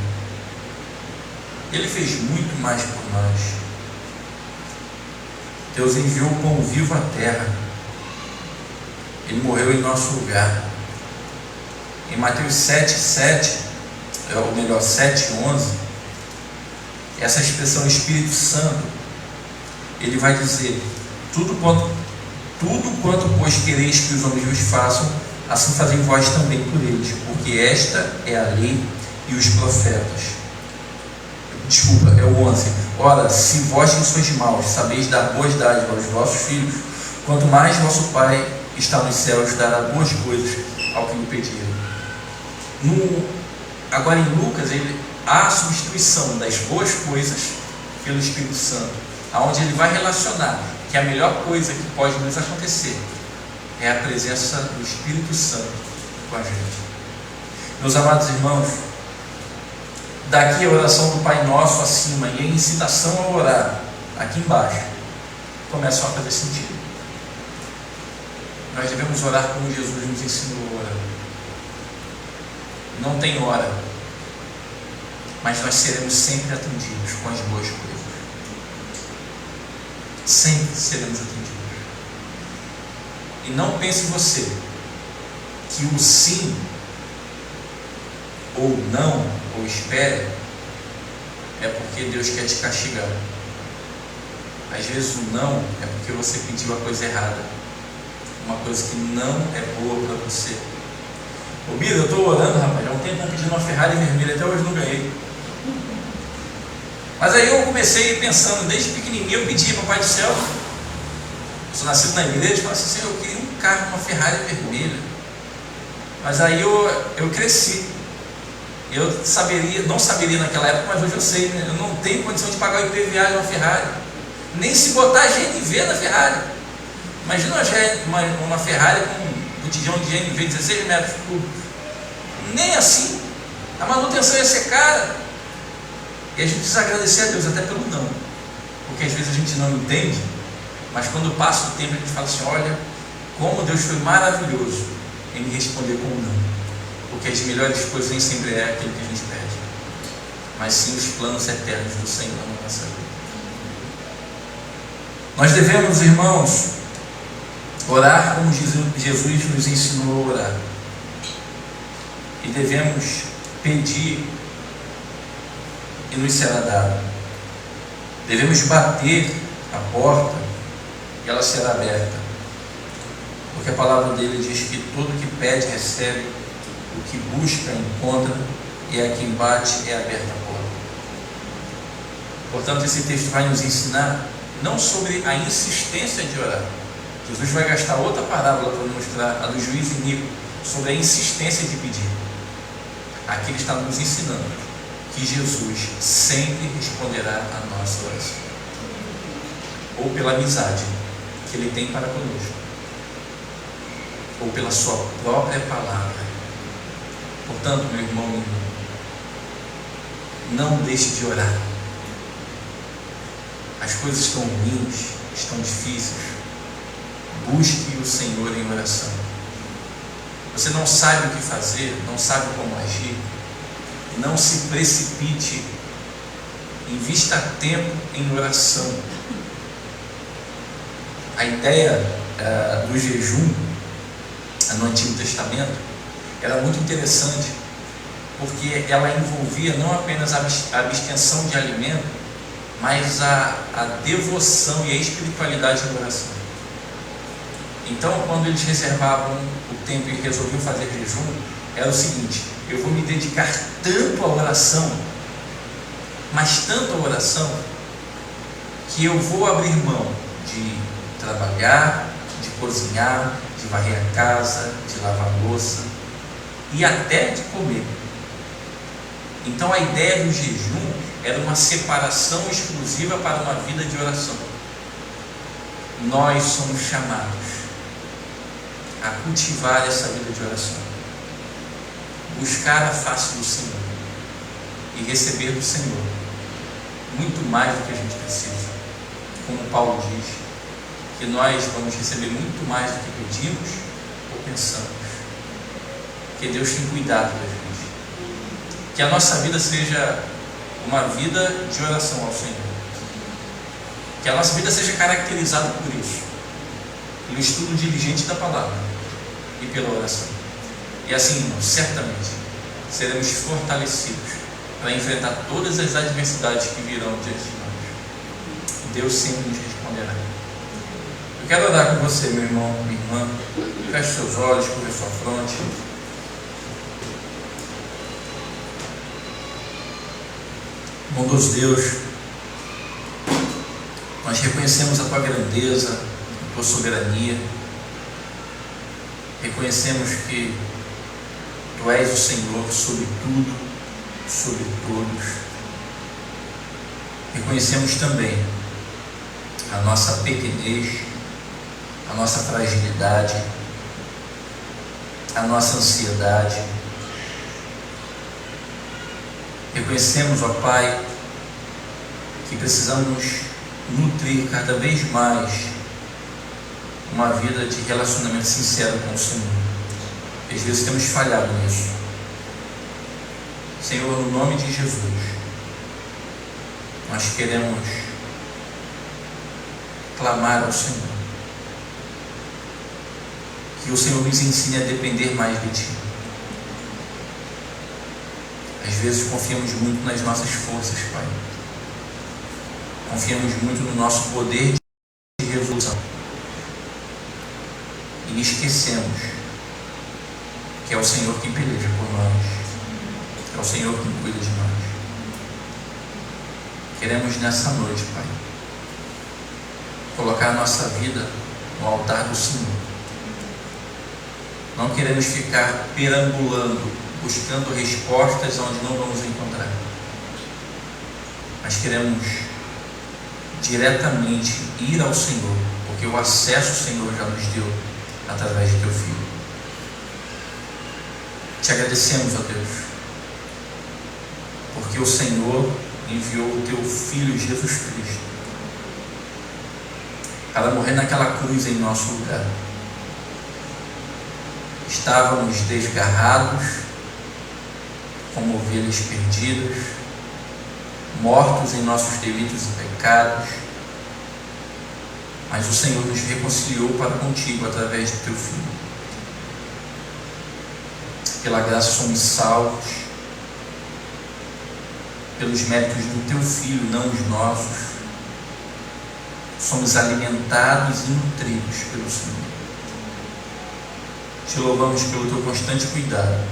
Ele fez muito mais por nós. Deus enviou o pão vivo à terra. Ele morreu em nosso lugar. Em Mateus 7:11, essa expressão Espírito Santo, ele vai dizer: tudo quanto pois quereis que os homens vos façam, assim fazei vós também por eles, porque esta é a lei e os profetas. É o 11. Ora, se vós que sois maus sabeis dar boas dádivas aos vossos filhos, quanto mais vosso Pai que está nos céus dará boas coisas ao que lhe pedirem. Agora em Lucas, há a substituição das boas coisas pelo Espírito Santo, aonde ele vai relacionar que a melhor coisa que pode nos acontecer é a presença do Espírito Santo com a gente. Meus amados irmãos, daqui a oração do Pai Nosso acima e a incitação a orar aqui embaixo começam a fazer sentido. Nós devemos orar como Jesus nos ensinou a orar. Não tem hora, mas nós seremos sempre atendidos com as boas coisas. Sempre seremos atendidos. E não pense você que o sim ou não, ou espere, é porque Deus quer te castigar. Às vezes o não é porque você pediu a coisa errada, uma coisa que não é boa para você. Ô Bira, eu estou orando, rapaz, há um tempo pedindo uma Ferrari vermelha, até hoje não ganhei. Mas aí eu comecei pensando, desde pequenininho eu pedi, Papai do Céu, eu sou nascido na igreja, eu falei assim: Senhor, eu queria um carro, uma Ferrari vermelha. Mas aí eu cresci. Eu não saberia naquela época, mas hoje eu sei, né? Eu não tenho condição de pagar o IPVA de uma Ferrari, nem se botar GNV na Ferrari. Imagina uma Ferrari com um botijão de GNV 16 metros cúbicos. Nem assim. A manutenção ia ser cara. E a gente precisa agradecer a Deus até pelo não, porque às vezes a gente não entende, mas quando passa o tempo a gente fala assim: olha como Deus foi maravilhoso em me responder com um não. Porque as melhores coisas nem sempre é aquilo que a gente pede, mas sim os planos eternos do Senhor na nossa vida. Nós devemos, irmãos, orar como Jesus nos ensinou a orar. E devemos pedir e nos será dado. Devemos bater a porta e ela será aberta. Porque a palavra dele diz que todo que pede recebe, o que busca encontra, e a quem bate é aberta a porta. Portanto, esse texto vai nos ensinar não sobre a insistência de orar. Jesus vai gastar outra parábola para mostrar, a do juiz iníquo, sobre a insistência de pedir. Aqui ele está nos ensinando que Jesus sempre responderá a nossa oração, ou pela amizade que ele tem para conosco, ou pela sua própria palavra. Portanto, meu irmão, não deixe de orar. as coisas estão ruins, estão difíceis, busque o Senhor em oração. Você não sabe o que fazer, não sabe como agir, não se precipite, invista tempo em oração. A ideia do jejum no Antigo Testamento era muito interessante, porque ela envolvia não apenas a abstenção de alimento, mas a devoção e a espiritualidade da oração. Então, quando eles reservavam o tempo e resolviam fazer jejum, era o seguinte: eu vou me dedicar tanto à oração, mas tanto à oração, que eu vou abrir mão de trabalhar, de cozinhar, de varrer a casa, de lavar a louça e até de comer. Então a ideia do jejum era uma separação exclusiva para uma vida de oração. Nós somos chamados a cultivar essa vida de oração, buscar a face do Senhor e receber do Senhor muito mais do que a gente precisa. Como Paulo diz, que nós vamos receber muito mais do que pedimos ou pensamos. Que Deus tem cuidado da gente. Que a nossa vida seja uma vida de oração ao Senhor. Que a nossa vida seja caracterizada por isso, pelo estudo diligente da palavra e pela oração. E assim, irmãos, certamente seremos fortalecidos para enfrentar todas as adversidades que virão diante de nós. Deus sempre nos responderá. Eu quero orar com você, meu irmão, minha irmã. Feche seus olhos, curva sua fronte. Bondoso Deus, nós reconhecemos a Tua grandeza, a Tua soberania, reconhecemos que Tu és o Senhor sobre tudo, sobre todos. Reconhecemos também a nossa pequenez, a nossa fragilidade, a nossa ansiedade. Reconhecemos, ó Pai, que precisamos nutrir cada vez mais uma vida de relacionamento sincero com o Senhor. Às vezes temos falhado nisso. Senhor, no nome de Jesus, nós queremos clamar ao Senhor, que o Senhor nos ensine a depender mais de Ti. Às vezes confiamos muito nas nossas forças, Pai. Confiamos muito no nosso poder de resolução. E esquecemos que é o Senhor quem peleja por nós. É o Senhor quem cuida de nós. Queremos nessa noite, Pai, colocar a nossa vida no altar do Senhor. Não queremos ficar perambulando, buscando respostas onde não vamos encontrar, mas queremos diretamente ir ao Senhor, porque o acesso o Senhor já nos deu através de Teu Filho. Te agradecemos, ó Deus, porque o Senhor enviou o Teu Filho Jesus Cristo para morrer naquela cruz em nosso lugar. Estávamos desgarrados, como ovelhas perdidas, mortos em nossos delitos e pecados, mas o Senhor nos reconciliou para contigo através de Teu Filho. Pela graça somos salvos, pelos méritos do Teu Filho, não os nossos. Somos alimentados e nutridos pelo Senhor. Te louvamos pelo Teu constante cuidado,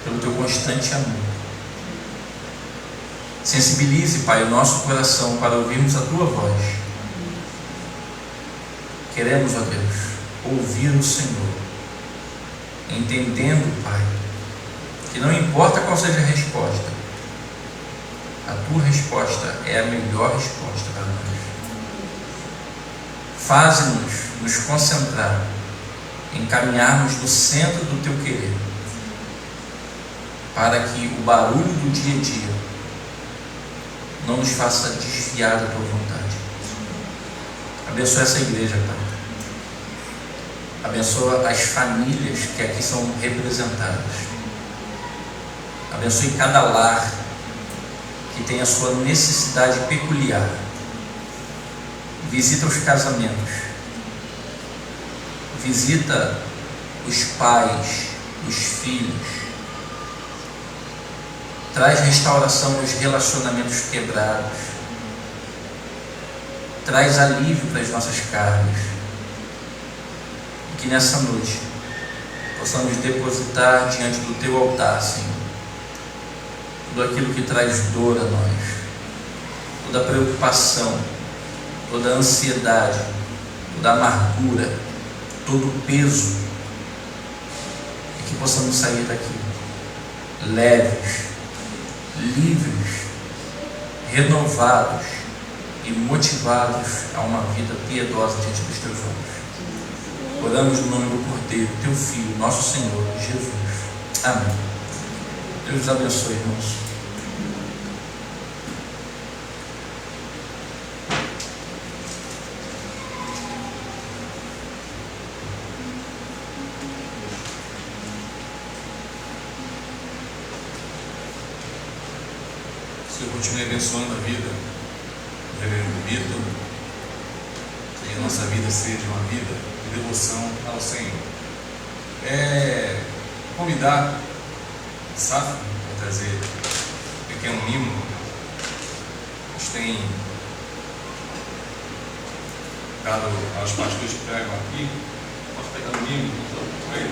pelo Teu constante amor. Sensibilize, Pai, o nosso coração para ouvirmos a Tua voz. Queremos, ó Deus, ouvir o Senhor, entendendo, Pai, que não importa qual seja a resposta, a Tua resposta é a melhor resposta para nós. Faze-nos nos concentrar em caminharmos no centro do Teu querer, para que o barulho do dia a dia não nos faça desviar da tua vontade. Abençoa essa igreja, Pai. Abençoa as famílias que aqui são representadas. Abençoe cada lar que tem a sua necessidade peculiar. Visita os casamentos. Visita os pais, os filhos. Traz restauração nos relacionamentos quebrados. Traz alívio para as nossas carnes. E que nessa noite possamos depositar diante do Teu altar, Senhor, tudo aquilo que traz dor a nós, toda a preocupação, toda a ansiedade, toda a amargura, todo o peso, e que possamos sair daqui leves, livres, renovados e motivados a uma vida piedosa diante dos Teus olhos. Oramos no nome do Cordeiro, Teu Filho, nosso Senhor, Jesus. Amém. Deus os abençoe, irmãos. Senhor, continue abençoando a vida do reverendo Vitor, que a nossa vida seja uma vida de devoção ao Senhor. Convidar Safra para trazer um pequeno mimo. A gente tem dado aos pastores que pregam aqui. Posso pegar o mimo?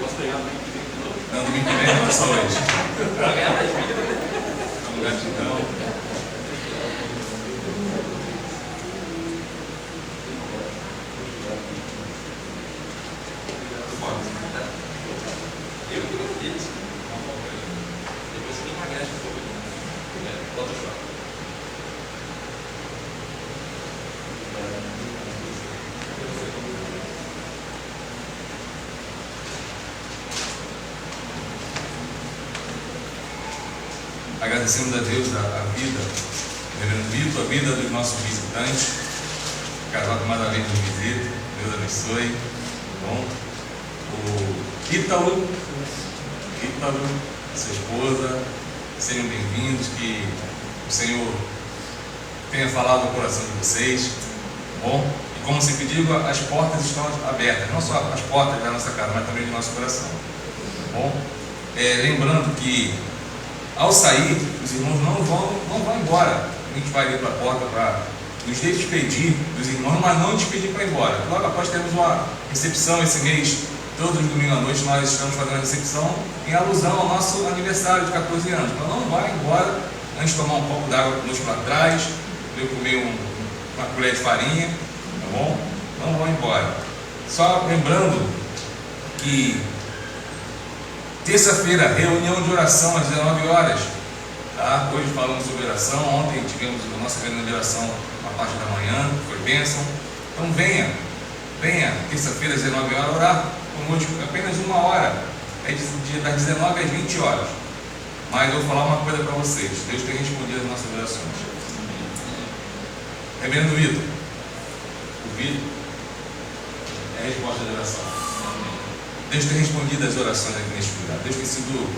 Posso pegar o mimo? Não, domingo que vem não é só hoje. Vamos gratidão. Agradecemos a Deus a vida do reverendo Vitor, a vida dos nossos visitantes, casal com Madalena de visita, Deus abençoe. Bom, o Ítalo, sua esposa, sejam bem-vindos, que o Senhor tenha falado ao coração de vocês. Bom, e como sempre digo, as portas estão abertas, não só as portas da nossa casa, mas também do nosso coração. Bom, lembrando que ao sair, os irmãos não vão embora. A gente vai ali para a porta para nos despedir dos irmãos, mas não despedir para ir embora. Logo após temos uma recepção esse mês, todos os domingos à noite nós estamos fazendo a recepção em alusão ao nosso aniversário de 14 anos. Então não vai embora antes de tomar um pouco d'água conosco lá atrás, eu comer uma colher de farinha, tá bom? Não vão embora. Só lembrando que terça-feira, reunião de oração às 19 horas. Tá? Hoje falamos sobre oração. Ontem tivemos a nossa reunião de oração na parte da manhã, foi bênção. Então venha, terça-feira às 19 horas, orar conosco apenas uma hora. É das 19 às 20 horas. Mas eu vou falar uma coisa para vocês. Deus tem respondido as nossas orações. Reverendo Vitor, o Vitor é a resposta da oração. Deus tem respondido as orações aqui neste lugar. Deus tem sido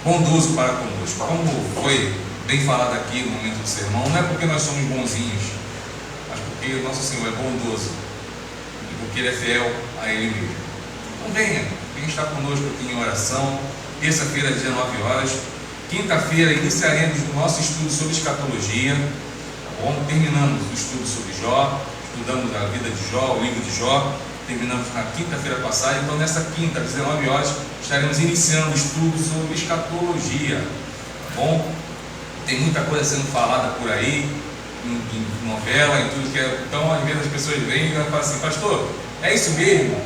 bondoso para conosco. Como foi bem falado aqui no momento do sermão, não é porque nós somos bonzinhos, mas porque o nosso Senhor é bondoso e porque Ele é fiel a Ele mesmo. Então venha estar conosco aqui em oração, terça-feira às 19 horas. Quinta-feira iniciaremos o nosso estudo sobre escatologia. Tá bom? Terminamos o estudo sobre Jó, estudamos a vida de Jó, o livro de Jó. Terminamos na quinta-feira passada, então nessa quinta, às 19 horas, estaremos iniciando o estudo sobre escatologia. Tá bom? Tem muita coisa sendo falada por aí, em novela, em tudo que é. Então, às vezes as pessoas vêm e falam assim: pastor, é isso mesmo?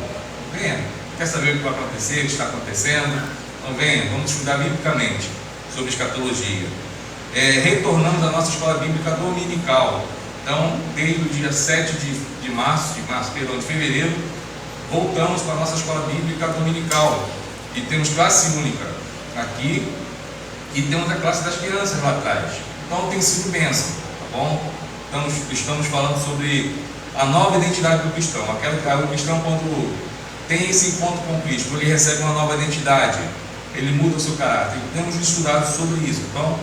Venha, quer saber o que vai acontecer, o que está acontecendo? Então venha, vamos estudar biblicamente sobre escatologia. Retornamos à nossa escola bíblica dominical. Então, desde o dia 7 de fevereiro, voltamos para a nossa escola bíblica dominical. E temos classe única aqui e temos a classe das crianças lá atrás. Então tem sido bênção, tá bom? Estamos falando sobre a nova identidade do cristão. O cristão, quando tem esse encontro com Cristo, ele recebe uma nova identidade, ele muda o seu caráter. Temos estudado sobre isso. Então,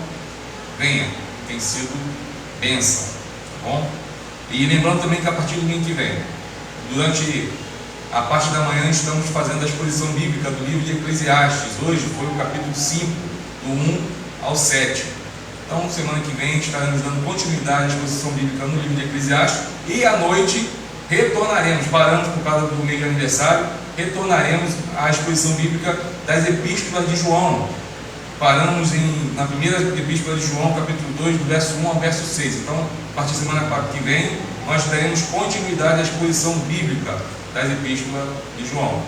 venha, tem sido bênção, tá bom? E lembrando também que a partir do domingo que vem, durante a parte da manhã, estamos fazendo a exposição bíblica do livro de Eclesiastes. Hoje foi o capítulo 5, do 1 ao 7. Então, semana que vem, estaremos dando continuidade à exposição bíblica no livro de Eclesiastes. E à noite, retornaremos, paramos por causa do mês de aniversário, retornaremos à exposição bíblica das epístolas de João. Paramos na primeira epístola de João, capítulo 2, do verso 1 ao verso 6. Então, a partir da semana que vem, nós daremos continuidade à exposição bíblica das epístolas de João.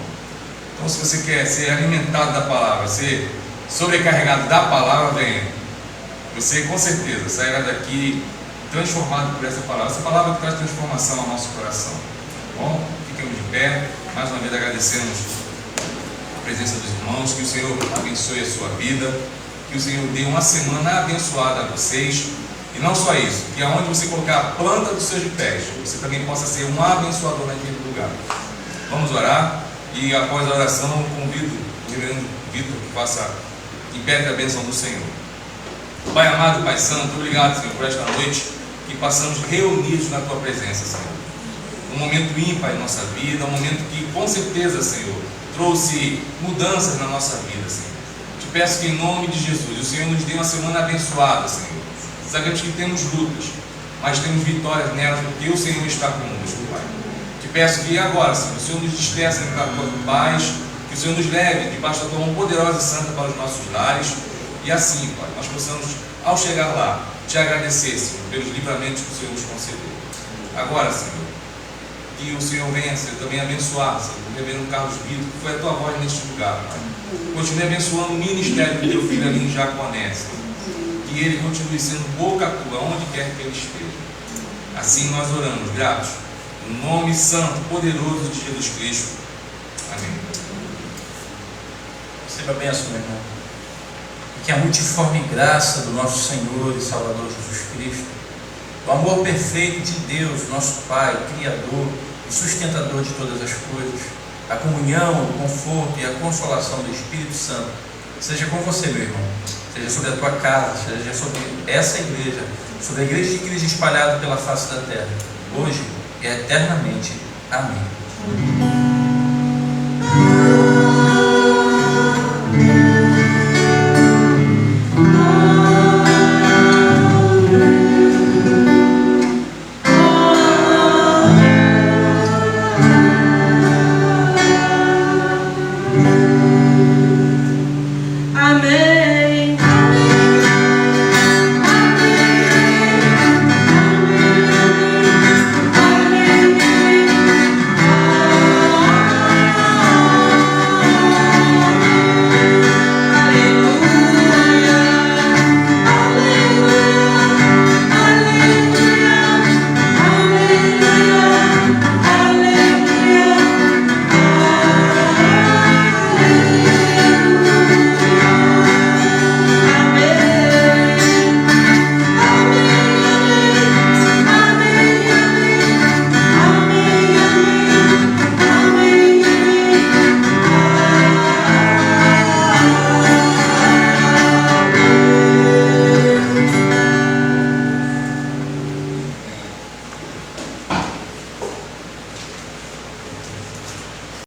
Então, se você quer ser alimentado da palavra, ser sobrecarregado da palavra, venha. Você com certeza sairá daqui transformado por essa palavra. Essa palavra que traz transformação ao nosso coração. Tá bom? Fiquemos de pé. Mais uma vez agradecemos a presença dos irmãos. Que o Senhor abençoe a sua vida. Que o Senhor dê uma semana abençoada a vocês. E não só isso, que aonde você colocar a planta dos seus pés, você também possa ser um abençoador naquele lugar. Vamos orar. E após a oração, eu convido o reverendo Vitor que faça em pé a bênção do Senhor. Pai amado, Pai santo, obrigado, Senhor, por esta noite que passamos reunidos na Tua presença, Senhor. Um momento ímpar em nossa vida, um momento que com certeza, Senhor, trouxe mudanças na nossa vida, Senhor. Te peço que em nome de Jesus, o Senhor nos dê uma semana abençoada, Senhor. Sabemos que temos lutas, mas temos vitórias nelas porque o Senhor está conosco, Pai. Te peço que agora, Senhor, o Senhor nos despeça da Tua paz, que o Senhor nos leve debaixo da Tua mão poderosa e santa para os nossos lares. E assim, Pai, nós possamos, ao chegar lá, Te agradecer, Senhor, pelos livramentos que o Senhor nos concedeu. Agora, Senhor, que o Senhor venha, Senhor, também abençoar, Senhor, o reverendo Carlos Vitor, que foi a Tua voz neste lugar, Pai. Continue abençoando o ministério do Teu filho ali em Jaconé, Senhor. Que ele continue sendo boca Tua, onde quer que ele esteja. Assim nós oramos, gratos, no nome santo, poderoso de Jesus Cristo. Amém. Receba a bênção, meu irmão. Que a multiforme graça do nosso Senhor e Salvador Jesus Cristo, o amor perfeito de Deus, nosso Pai, Criador e sustentador de todas as coisas, a comunhão, o conforto e a consolação do Espírito Santo, seja com você, meu irmão, seja sobre a tua casa, seja sobre essa igreja, sobre a igreja de Cristo espalhada pela face da terra, hoje e eternamente. Amém.